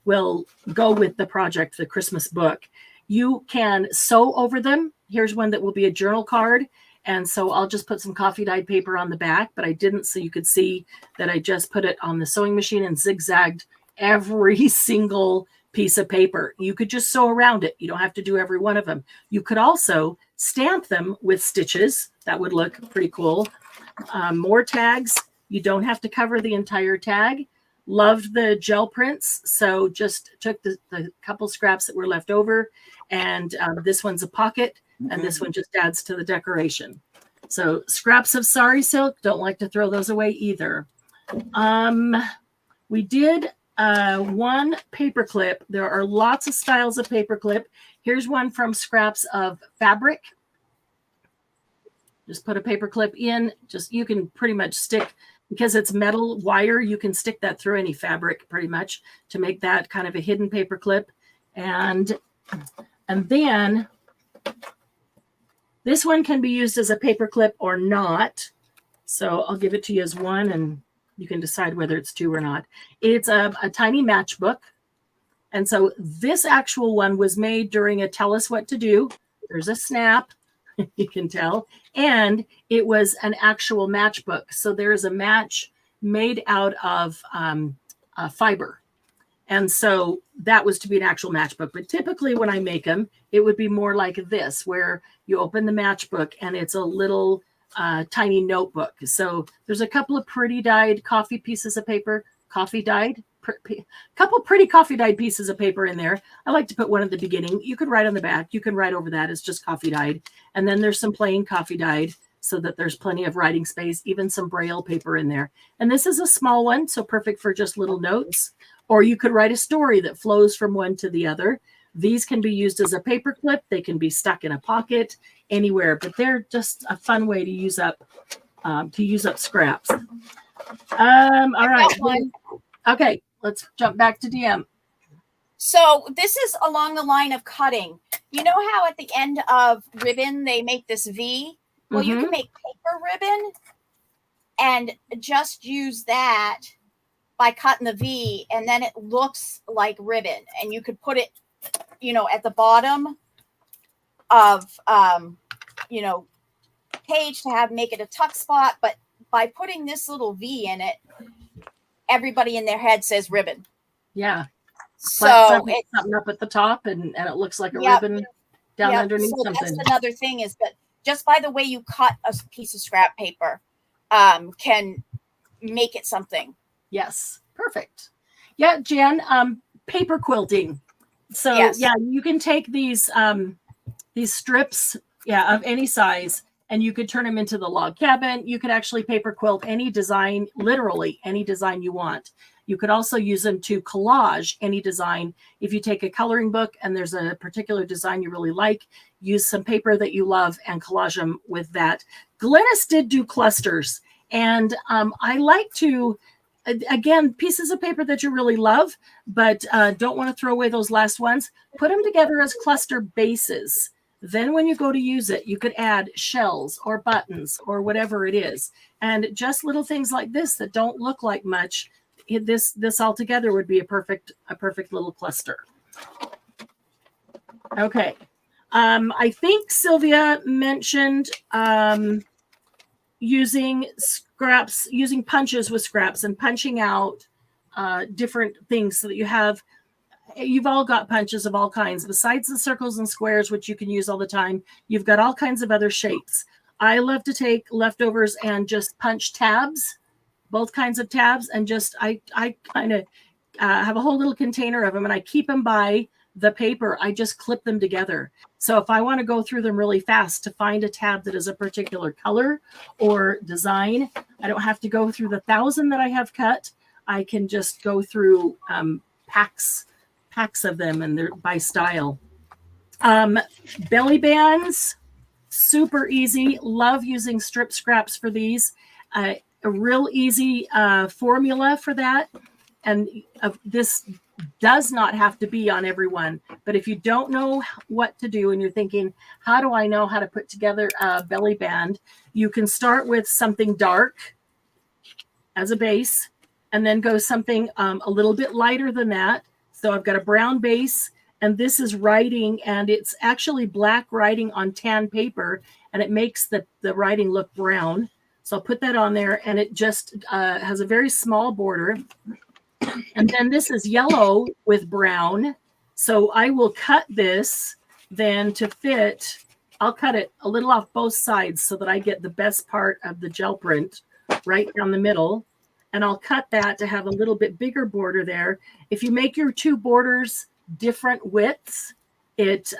Speaker 2: will go with the project, the Christmas book. You can sew over them. Here's one that will be a journal card. And so I'll just put some coffee dyed paper on the back, but I didn't so you could see that I just put it on the sewing machine and zigzagged every single piece of paper. You could just sew around it. You don't have to do every one of them. You could also stamp them with stitches. That would look pretty cool. More tags. You don't have to cover the entire tag. Loved the gel prints, so just took the couple scraps that were left over, and this one's a pocket, and this one just adds to the decoration. So scraps of sari silk, don't like to throw those away either. We did one paper clip. There are lots of styles of paper clip. Here's one from scraps of fabric. Just put a paper clip in. Just, you can pretty much stick, because it's metal wire, you can stick that through any fabric pretty much to make that kind of a hidden paper clip. And then this one can be used as a paper clip or not. So I'll give it to you as one, and you can decide whether it's two or not. It's a tiny matchbook. And so this actual one was made during a Tell Us What to Do. There's a snap, you can tell. And it was an actual matchbook. So there's a match made out of fiber. And so that was to be an actual matchbook. But typically when I make them, it would be more like this, where you open the matchbook and it's a little tiny notebook. So there's a couple of pretty dyed coffee pieces of paper, couple pretty coffee dyed pieces of paper in there. I like to put one at the beginning. You could write on the back. You can write over that. It's just coffee dyed. And then there's some plain coffee dyed so that there's plenty of writing space, even some Braille paper in there. And this is a small one, so perfect for just little notes. Or you could write a story that flows from one to the other. These can be used as a paper clip. They can be stuck in a pocket, anywhere, but they're just a fun way to use up scraps. All right. Okay, let's jump back to DM.
Speaker 4: So this is along the line of cutting. You know how at the end of ribbon, they make this V? Well, you can make paper ribbon and just use that by cutting the V, and then it looks like ribbon. And you could put it, at the bottom of, page to make it a tuck spot. But by putting this little V in it, everybody in their head says ribbon.
Speaker 2: Yeah.
Speaker 4: So
Speaker 2: it's something up at the top, and it looks like a ribbon down underneath something.
Speaker 4: That's another thing, is that just by the way you cut a piece of scrap paper can make it something.
Speaker 2: Yes. Perfect. Yeah, Jen, paper quilting. So you can take these strips, of any size, and you could turn them into the log cabin. You could actually paper quilt any design, literally any design you want. You could also use them to collage any design. If you take a coloring book and there's a particular design you really like, use some paper that you love and collage them with that. Glynis did do clusters, and I like to, again, pieces of paper that you really love, but don't want to throw away those last ones. Put them together as cluster bases. Then when you go to use it, you could add shells or buttons or whatever it is. And just little things like this that don't look like much, this all together would be a perfect little cluster. Okay. I think Sylvia mentioned using scraps, using punches with scraps and punching out different things so that you've all got punches of all kinds. Besides the circles and squares, which you can use all the time, you've got all kinds of other shapes. I love to take leftovers and just punch tabs, both kinds of tabs, and just I kind of have a whole little container of them, and I keep them by the paper. I just clip them together. So if I want to go through them really fast to find a tab that is a particular color or design, I don't have to go through the 1,000 that I have cut. I can just go through packs of them, and they're by style. Belly bands, super easy. Love using strip scraps for these. A real easy formula for that. And this does not have to be on everyone, but if you don't know what to do and you're thinking, how do I know how to put together a belly band? You can start with something dark as a base, and then go something a little bit lighter than that. So I've got a brown base, and this is writing, and it's actually black writing on tan paper, and it makes the writing look brown. So I'll put that on there, and it just has a very small border. And then this is yellow with brown. So I will cut this then to fit. I'll cut it a little off both sides so that I get the best part of the gel print right down the middle. And I'll cut that to have a little bit bigger border there. If you make your two borders different widths, it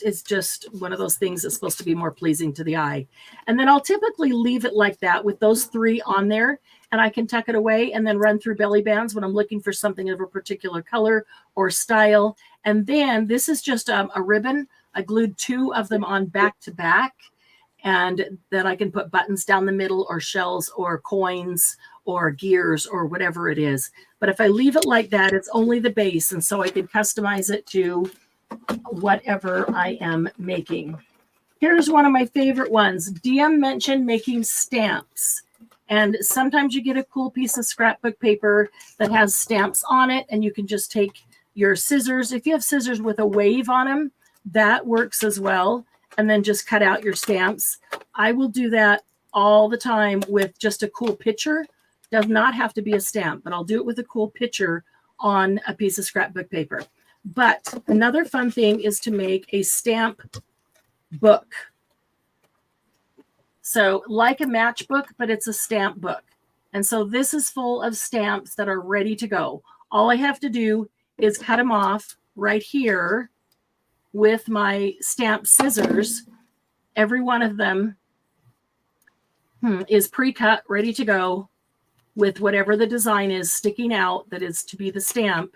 Speaker 2: is just one of those things that's supposed to be more pleasing to the eye. And then I'll typically leave it like that with those three on there, and I can tuck it away and then run through belly bands when I'm looking for something of a particular color or style. And then this is just a ribbon. I glued two of them on back to back, and then I can put buttons down the middle or shells or coins or gears or whatever it is. But if I leave it like that, it's only the base. And so I can customize it to whatever I am making. Here's one of my favorite ones. DM mentioned making stamps. And sometimes you get a cool piece of scrapbook paper that has stamps on it, and you can just take your scissors. If you have scissors with a wave on them, that works as well. And then just cut out your stamps. I will do that all the time with just a cool picture. Does not have to be a stamp, but I'll do it with a cool picture on a piece of scrapbook paper. But another fun thing is to make a stamp book. So like a matchbook, but it's a stamp book. And so this is full of stamps that are ready to go. All I have to do is cut them off right here with my stamp scissors. Every one of them is pre-cut, ready to go with whatever the design is sticking out that is to be the stamp.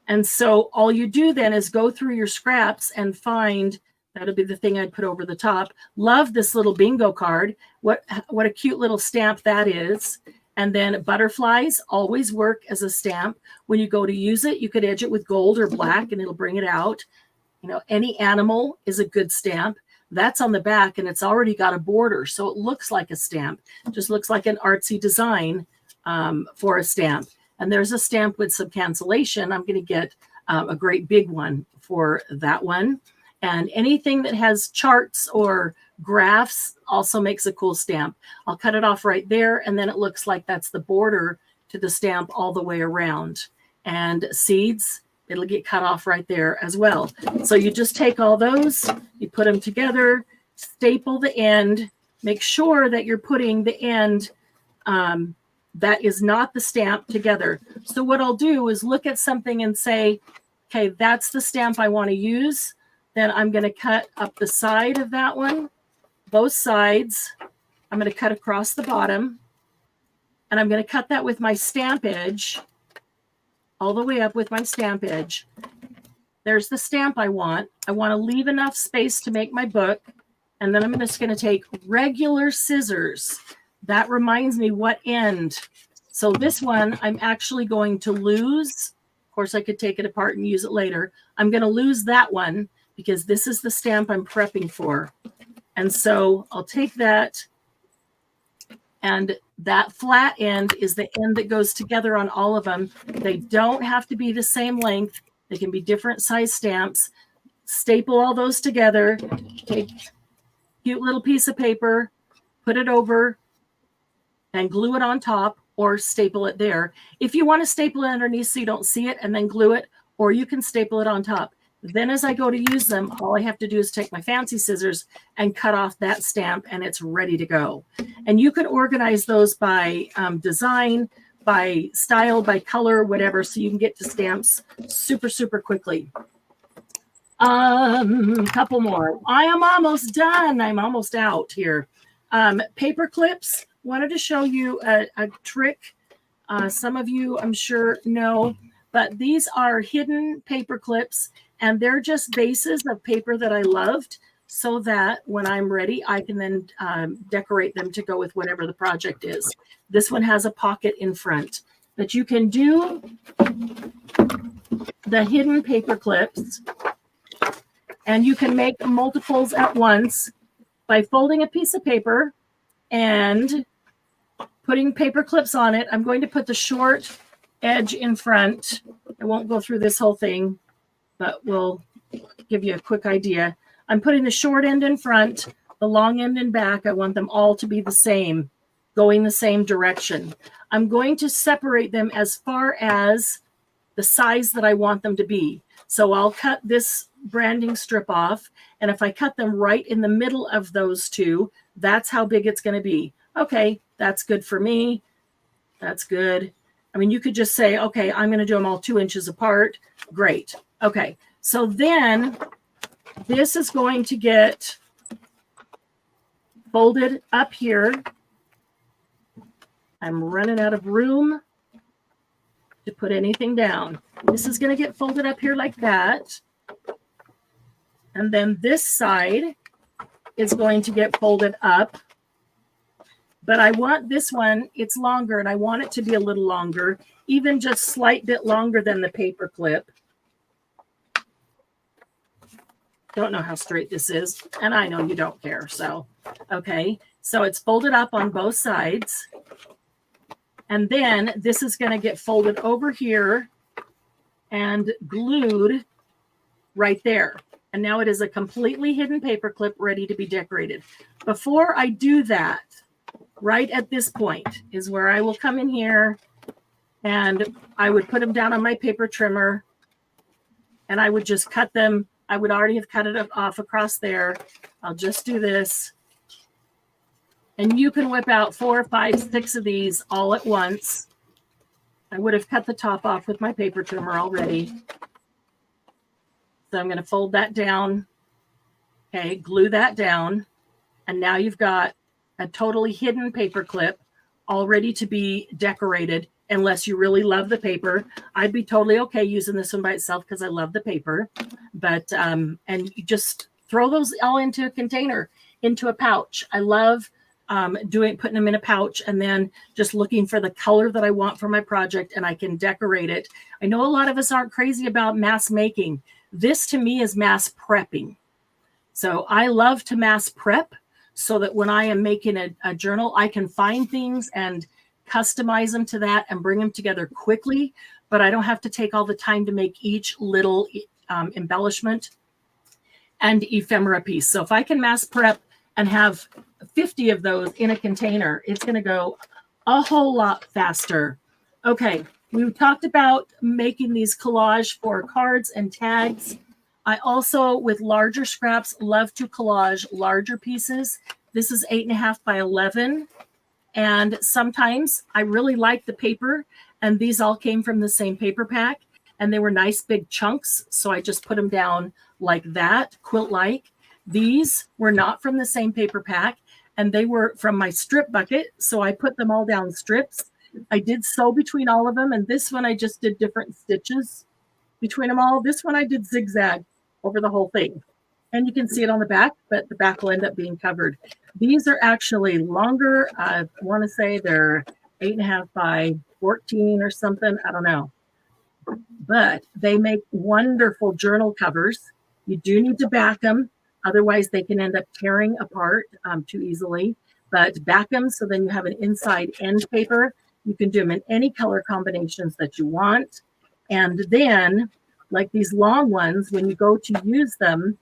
Speaker 2: And so all you do then is go through your scraps and find, that'll be the thing I'd put over the top. Love this little bingo card. What a cute little stamp that is. And then butterflies always work as a stamp. When you go to use it, you could edge it with gold or black and it'll bring it out. You know, any animal is a good stamp. That's on the back and it's already got a border. So it looks like a stamp. It just looks like an artsy design for a stamp. And there's a stamp with some cancellation. I'm going to get a great big one for that one. And anything that has charts or graphs also makes a cool stamp. I'll cut it off right there. And then it looks like that's the border to the stamp all the way around. And seeds, it'll get cut off right there as well. So you just take all those, you put them together, staple the end, make sure that you're putting the end that is not the stamp together. So what I'll do is look at something and say, okay, that's the stamp I want to use. Then I'm going to cut up the side of that one, both sides. I'm going to cut across the bottom, and I'm going to cut that with my stamp edge, all the way up with my stamp edge. There's the stamp I want. I want to leave enough space to make my book, and then I'm just going to take regular scissors. That reminds me what end. So this one, I'm actually going to lose. Of course, I could take it apart and use it later. I'm going to lose that one because this is the stamp I'm prepping for. And so I'll take that, and that flat end is the end that goes together on all of them. They don't have to be the same length. They can be different size stamps. Staple all those together. Take a cute little piece of paper, put it over, and glue it on top or staple it there. If you want to staple it underneath so you don't see it and then glue it, or you can staple it on top. Then as I go to use them, all I have to do is take my fancy scissors and cut off that stamp, and it's ready to go. And you can organize those by design, by style, by color, whatever, so you can get to stamps super, super quickly. Couple more. I am almost done. I'm almost out here. Paper clips. Wanted to show you a trick. Some of you, I'm sure, know, but these are hidden paper clips, and they're just bases of paper that I loved so that when I'm ready, I can then decorate them to go with whatever the project is. This one has a pocket in front, but you can do the hidden paper clips, and you can make multiples at once by folding a piece of paper and putting paper clips on it. I'm going to put the short edge in front. I won't go through this whole thing, but we'll give you a quick idea. I'm putting the short end in front, the long end in back. I want them all to be the same. going the same direction. I'm going to separate them as far as the size that I want them to be. So I'll cut this branding strip off. And if I cut them right in the middle of those two, that's how big it's going to be. Okay, that's good for me. That's good. I mean, you could just say, okay, I'm going to do them all 2 inches apart. Great. Okay. So then this is going to get folded up here. I'm running out of room to put anything down. This is going to get folded up here like that. And then this side is going to get folded up. But I want this one, it's longer, and I want it to be a little longer, even just slight bit longer than the paper clip. Don't know how straight this is, and I know you don't care, so, okay. So it's folded up on both sides. And then this is going to get folded over here and glued right there. And now it is a completely hidden paper clip ready to be decorated. Before I do that, right at this point is where I will come in here and I would put them down on my paper trimmer and I would just cut them. I would already have cut it off across there. I'll just do this. And you can whip out 4, 5, 6 of these all at once. I would have cut the top off with my paper trimmer already. So I'm going to fold that down. Okay, glue that down. And now you've got a totally hidden paper clip all ready to be decorated. Unless you really love the paper, I'd be totally okay using this one by itself because I love the paper. But and you just throw those all into a container, into a pouch. I love putting them in a pouch and then just looking for the color that I want for my project, and I can decorate it. I know a lot of us aren't crazy about mass making. This to me is mass prepping. So I love to mass prep so that when I am making a journal, I can find things and customize them to that and bring them together quickly, but I don't have to take all the time to make each little embellishment and ephemera piece. So if I can mass prep and have 50 of those in a container, it's going to go a whole lot faster. Okay, we talked about making these collage for cards and tags. I also, with larger scraps, love to collage larger pieces. This is 8.5 by 11. And sometimes I really like the paper, and these all came from the same paper pack, and they were nice big chunks. So I just put them down like that, quilt-like. These were not from the same paper pack, and they were from my strip bucket. So I put them all down strips. I did sew between all of them, and this one I just did different stitches between them all. This one I did zigzag over the whole thing. And you can see it on the back, but the back will end up being covered. These are actually longer. I want to say they're 8.5 by 14 or something. I don't know. But they make wonderful journal covers. You do need to back them. Otherwise, they can end up tearing apart too easily. But back them so then you have an inside end paper. You can do them in any color combinations that you want. And then, like these long ones, when you go to use them,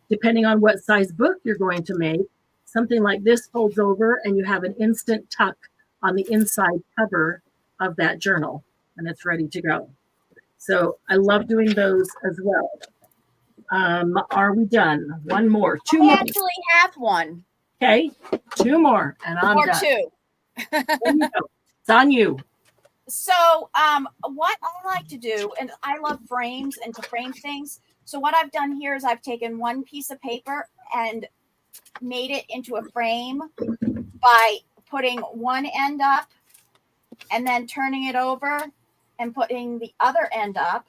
Speaker 2: depending on what size book you're going to make, something like this folds over and you have an instant tuck on the inside cover of that journal, and it's ready to go. So I love doing those as well. Are we done? One more, two more.
Speaker 4: I actually have one.
Speaker 2: Okay, 2 more, and I'm
Speaker 4: Or
Speaker 2: done.
Speaker 4: 2.
Speaker 2: There you go. It's on you.
Speaker 4: So what I like to do, and I love frames and to frame things. So what I've done here is I've taken one piece of paper and made it into a frame by putting one end up and then turning it over and putting the other end up.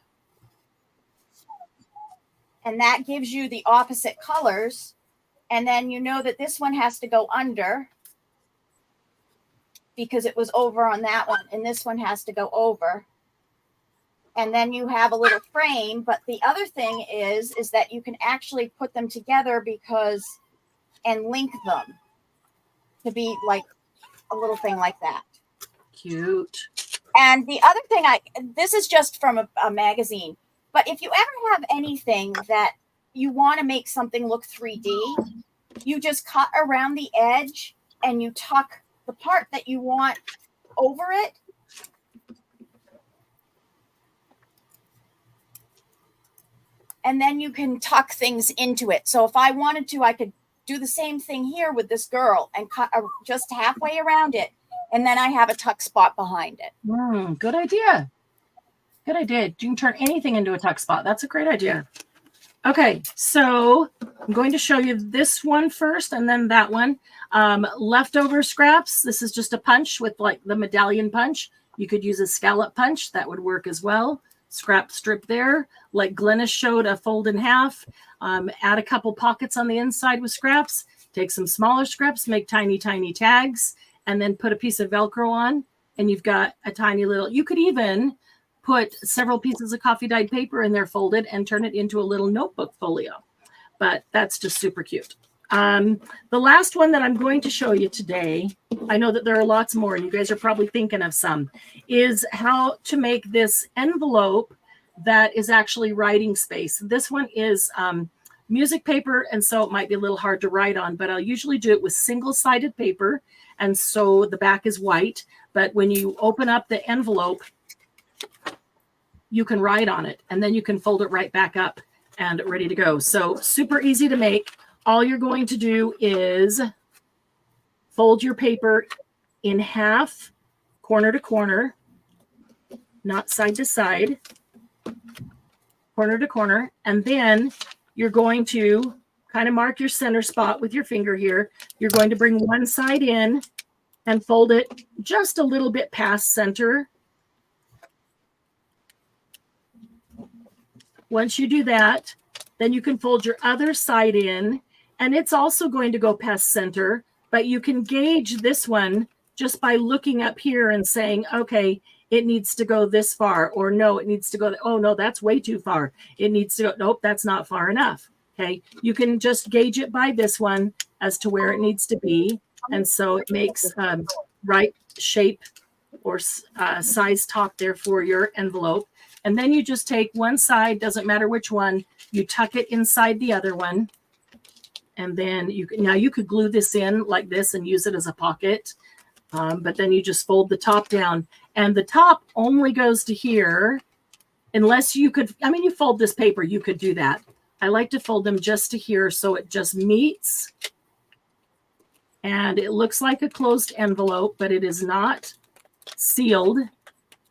Speaker 4: And that gives you the opposite colors. And then you know that this one has to go under because it was over on that one. And this one has to go over. And then you have a little frame. But the other thing is that you can actually put them together and link them to be like a little thing like that.
Speaker 2: Cute.
Speaker 4: And the other thing, this is just from a magazine, but if you ever have anything that you want to make something look 3D, you just cut around the edge and you tuck the part that you want over it. And then you can tuck things into it. So if I wanted to, I could do the same thing here with this girl and cut just halfway around it. And then I have a tuck spot behind it.
Speaker 2: Good idea. Good idea. You can turn anything into a tuck spot. That's a great idea. Okay, so I'm going to show you this one first and then that one. Leftover scraps. This is just a punch with like the medallion punch. You could use a scallop punch. That would work as well. Scrap strip there. Like Glennis showed, a fold in half. Add a couple pockets on the inside with scraps. Take some smaller scraps, make tiny, tiny tags, and then put a piece of Velcro on. And you've got a tiny little, you could even put several pieces of coffee dyed paper in there folded and turn it into a little notebook folio. But that's just super cute. The last one that I'm going to show you today, I know that there are lots more and you guys are probably thinking of some, is how to make this envelope that is actually writing space. This one is music paper, and so it might be a little hard to write on, but I'll usually do it with single-sided paper, and so the back is white. But when you open up the envelope, you can write on it, and then you can fold it right back up and ready to go. So super easy to make. All you're going to do is fold your paper in half, corner to corner, not side to side, corner to corner. And then you're going to kind of mark your center spot with your finger here. You're going to bring one side in and fold it just a little bit past center. Once you do that, then you can fold your other side in, and it's also going to go past center, but you can gauge this one just by looking up here and saying, okay, it needs to go this far, or no, it needs to go, oh no, that's way too far. It needs to go, nope, that's not far enough. Okay, you can just gauge it by this one as to where it needs to be. And so it makes right shape or size top there for your envelope. And then you just take one side, doesn't matter which one, you tuck it inside the other one. And then you could glue this in like this and use it as a pocket. But then you just fold the top down, and the top only goes to here unless you could, I mean, you fold this paper, you could do that. I like to fold them just to here so it just meets. And it looks like a closed envelope, but it is not sealed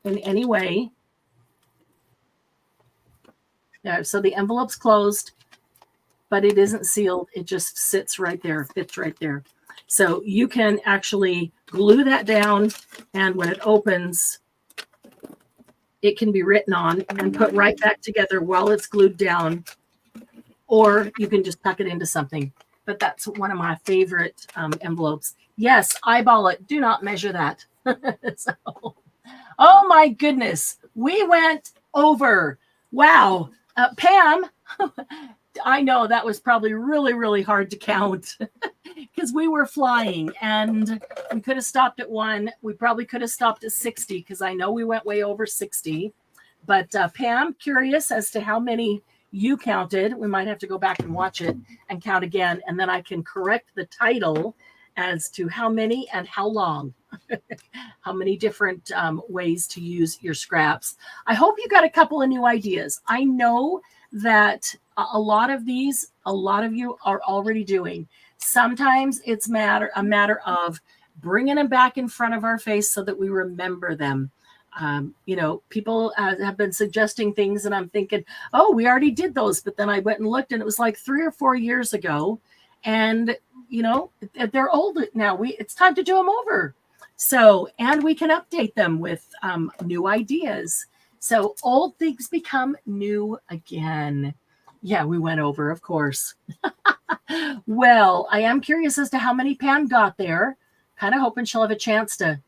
Speaker 2: in any way. Yeah, so the envelope's closed, but it isn't sealed. It just sits right there, fits right there. So you can actually glue that down, and when it opens, it can be written on and put right back together while it's glued down, or you can just tuck it into something. But that's one of my favorite envelopes. Yes, eyeball it. Do not measure that. So, oh my goodness, we went over. Wow. Pam, I know that was probably really, really hard to count because we were flying, and we could have stopped at 1. We probably could have stopped at 60 because I know we went way over 60. But Pam, curious as to how many you counted. We might have to go back and watch it and count again, and then I can correct the title as to how many and how long. How many different ways to use your scraps. I hope you got a couple of new ideas. I know that a lot of these, a lot of you are already doing. Sometimes it's a matter of bringing them back in front of our face so that we remember them. People have been suggesting things, and I'm thinking, oh, we already did those. But then I went and looked, and it was like 3 or 4 years ago. And, they're old now. It's time to do them over. So, and we can update them with new ideas. So old things become new again. Yeah, we went over, of course. Well, I am curious as to how many Pam got there. Kind of hoping she'll have a chance to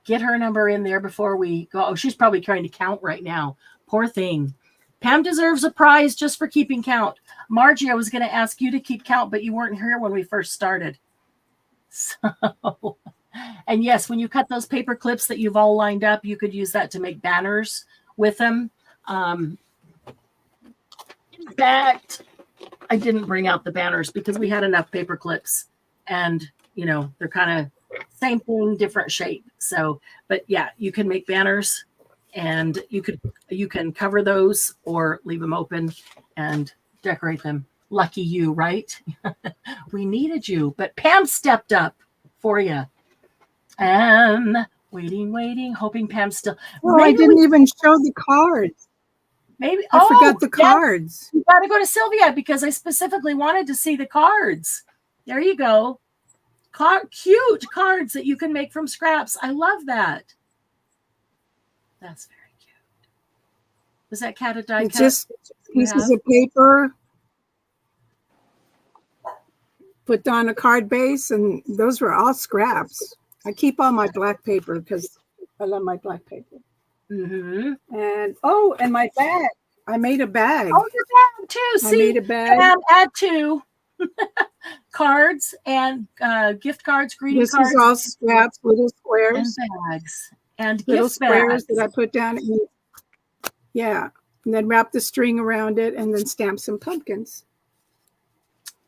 Speaker 2: get her number in there before we go. Oh, she's probably trying to count right now. Poor thing. Pam deserves a prize just for keeping count. Margie, I was going to ask you to keep count, but you weren't here when we first started. So, and yes, when you cut those paper clips that you've all lined up, you could use that to make banners with them. In fact, I didn't bring out the banners because we had enough paper clips, and you know, they're kind of same thing, different shape. So, but yeah, you can make banners, and you can cover those or leave them open and decorate them. Lucky you, right? We needed you, but Pam stepped up for you. Waiting, hoping Pam's still.
Speaker 3: Oh, I didn't even show the cards.
Speaker 2: Maybe
Speaker 3: I forgot the
Speaker 2: yes,
Speaker 3: cards.
Speaker 2: you got to go to Sylvia because I specifically wanted to see the cards. There you go. Cute cards that you can make from scraps. I love that. That's very cute. Was that cat a die
Speaker 3: It's
Speaker 2: cut?
Speaker 3: just pieces of paper put on a card base, and those were all scraps. I keep all my black paper because I love my black paper.
Speaker 2: Mm-hmm.
Speaker 3: And my bag. I made a bag.
Speaker 2: Oh, your bag too.
Speaker 3: I
Speaker 2: See,
Speaker 3: made a bag.
Speaker 2: add 2 cards and gift cards, greeting
Speaker 3: This
Speaker 2: cards.
Speaker 3: is all scraps, little squares,
Speaker 2: and bags and
Speaker 3: little
Speaker 2: gift
Speaker 3: squares
Speaker 2: bags
Speaker 3: that I put down. Yeah, and then wrap the string around it, and then stamp some pumpkins.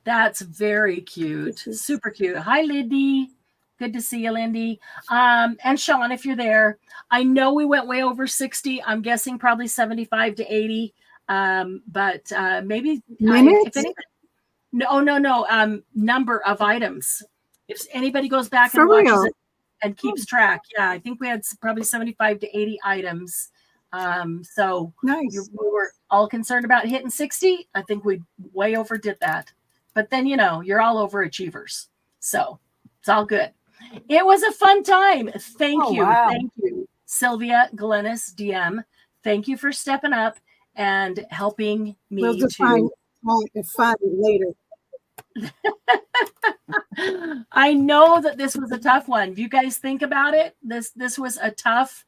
Speaker 2: That's very cute. Super cute. Hi, Lindy. Good to see you, Lindy. And Sean, if you're there, I know we went way over 60. I'm guessing probably 75 to 80. But maybe
Speaker 3: Minutes?
Speaker 2: if anybody, no. Number of items. If anybody goes back
Speaker 3: For
Speaker 2: and watches
Speaker 3: real?
Speaker 2: it and keeps track, yeah, I think we had probably 75 to 80 items. So
Speaker 3: Nice.
Speaker 2: we were all concerned about hitting 60. I think we way overdid that. But then, you know, you're all overachievers. So it's all good. It was a fun time. Thank you.
Speaker 4: Wow.
Speaker 2: Thank you, Sylvia Glennis, DM. Thank you for stepping up and helping me
Speaker 3: We'll define fun later.
Speaker 2: I know that this was a tough one. If you guys think about it, this was a tough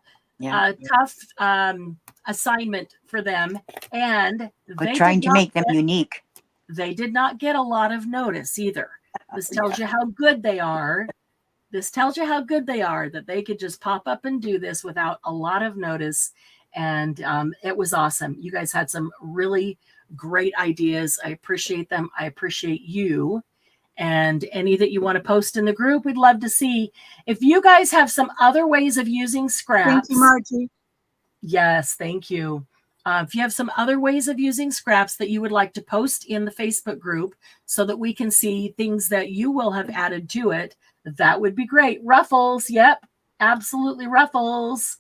Speaker 2: assignment for them, and
Speaker 1: We're trying to make them unique.
Speaker 2: They did not get a lot of notice either. This tells you how good they are. This tells you how good they are, that they could just pop up and do this without a lot of notice. And it was awesome. You guys had some really great ideas. I appreciate them. I appreciate you. And any that you want to post in the group, we'd love to see. If you guys have some other ways of using scraps.
Speaker 3: Thank you, Margie.
Speaker 2: Yes, thank you. If you have some other ways of using scraps that you would like to post in the Facebook group so that we can see things that you will have added to it, that would be great. Ruffles. Yep, absolutely ruffles.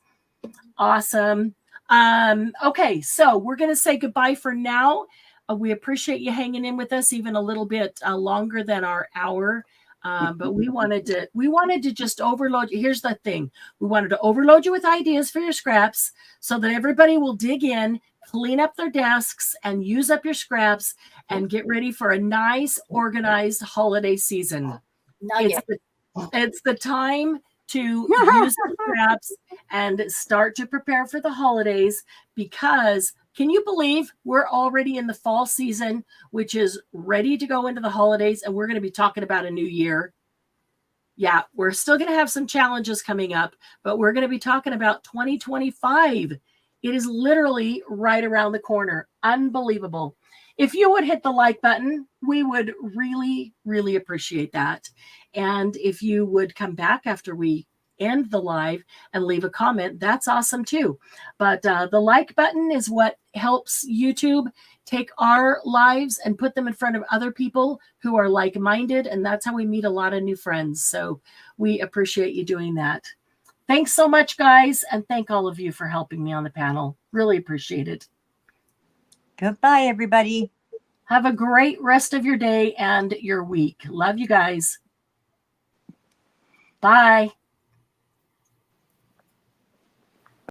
Speaker 2: Awesome. Okay, so we're going to say goodbye for now. We appreciate you hanging in with us even a little bit longer than our hour. But we wanted to just overload you. Here's the thing. We wanted to overload you with ideas for your scraps so that everybody will dig in, clean up their desks, and use up your scraps and get ready for a nice, organized holiday season. It's the time to use the scraps and start to prepare for the holidays, because can you believe we're already in the fall season, which is ready to go into the holidays, and we're going to be talking about a new year. Yeah, we're still going to have some challenges coming up, but we're going to be talking about 2025. It is literally right around the corner. Unbelievable. If you would hit the like button, we would really, really appreciate that. And if you would come back after we end the live and leave a comment, that's awesome too. But the like button is what helps YouTube take our lives and put them in front of other people who are like-minded. And that's how we meet a lot of new friends. So we appreciate you doing that. Thanks so much, guys. And thank all of you for helping me on the panel. Really appreciate it.
Speaker 1: Goodbye, everybody.
Speaker 2: Have a great rest of your day and your week. Love you guys. Bye.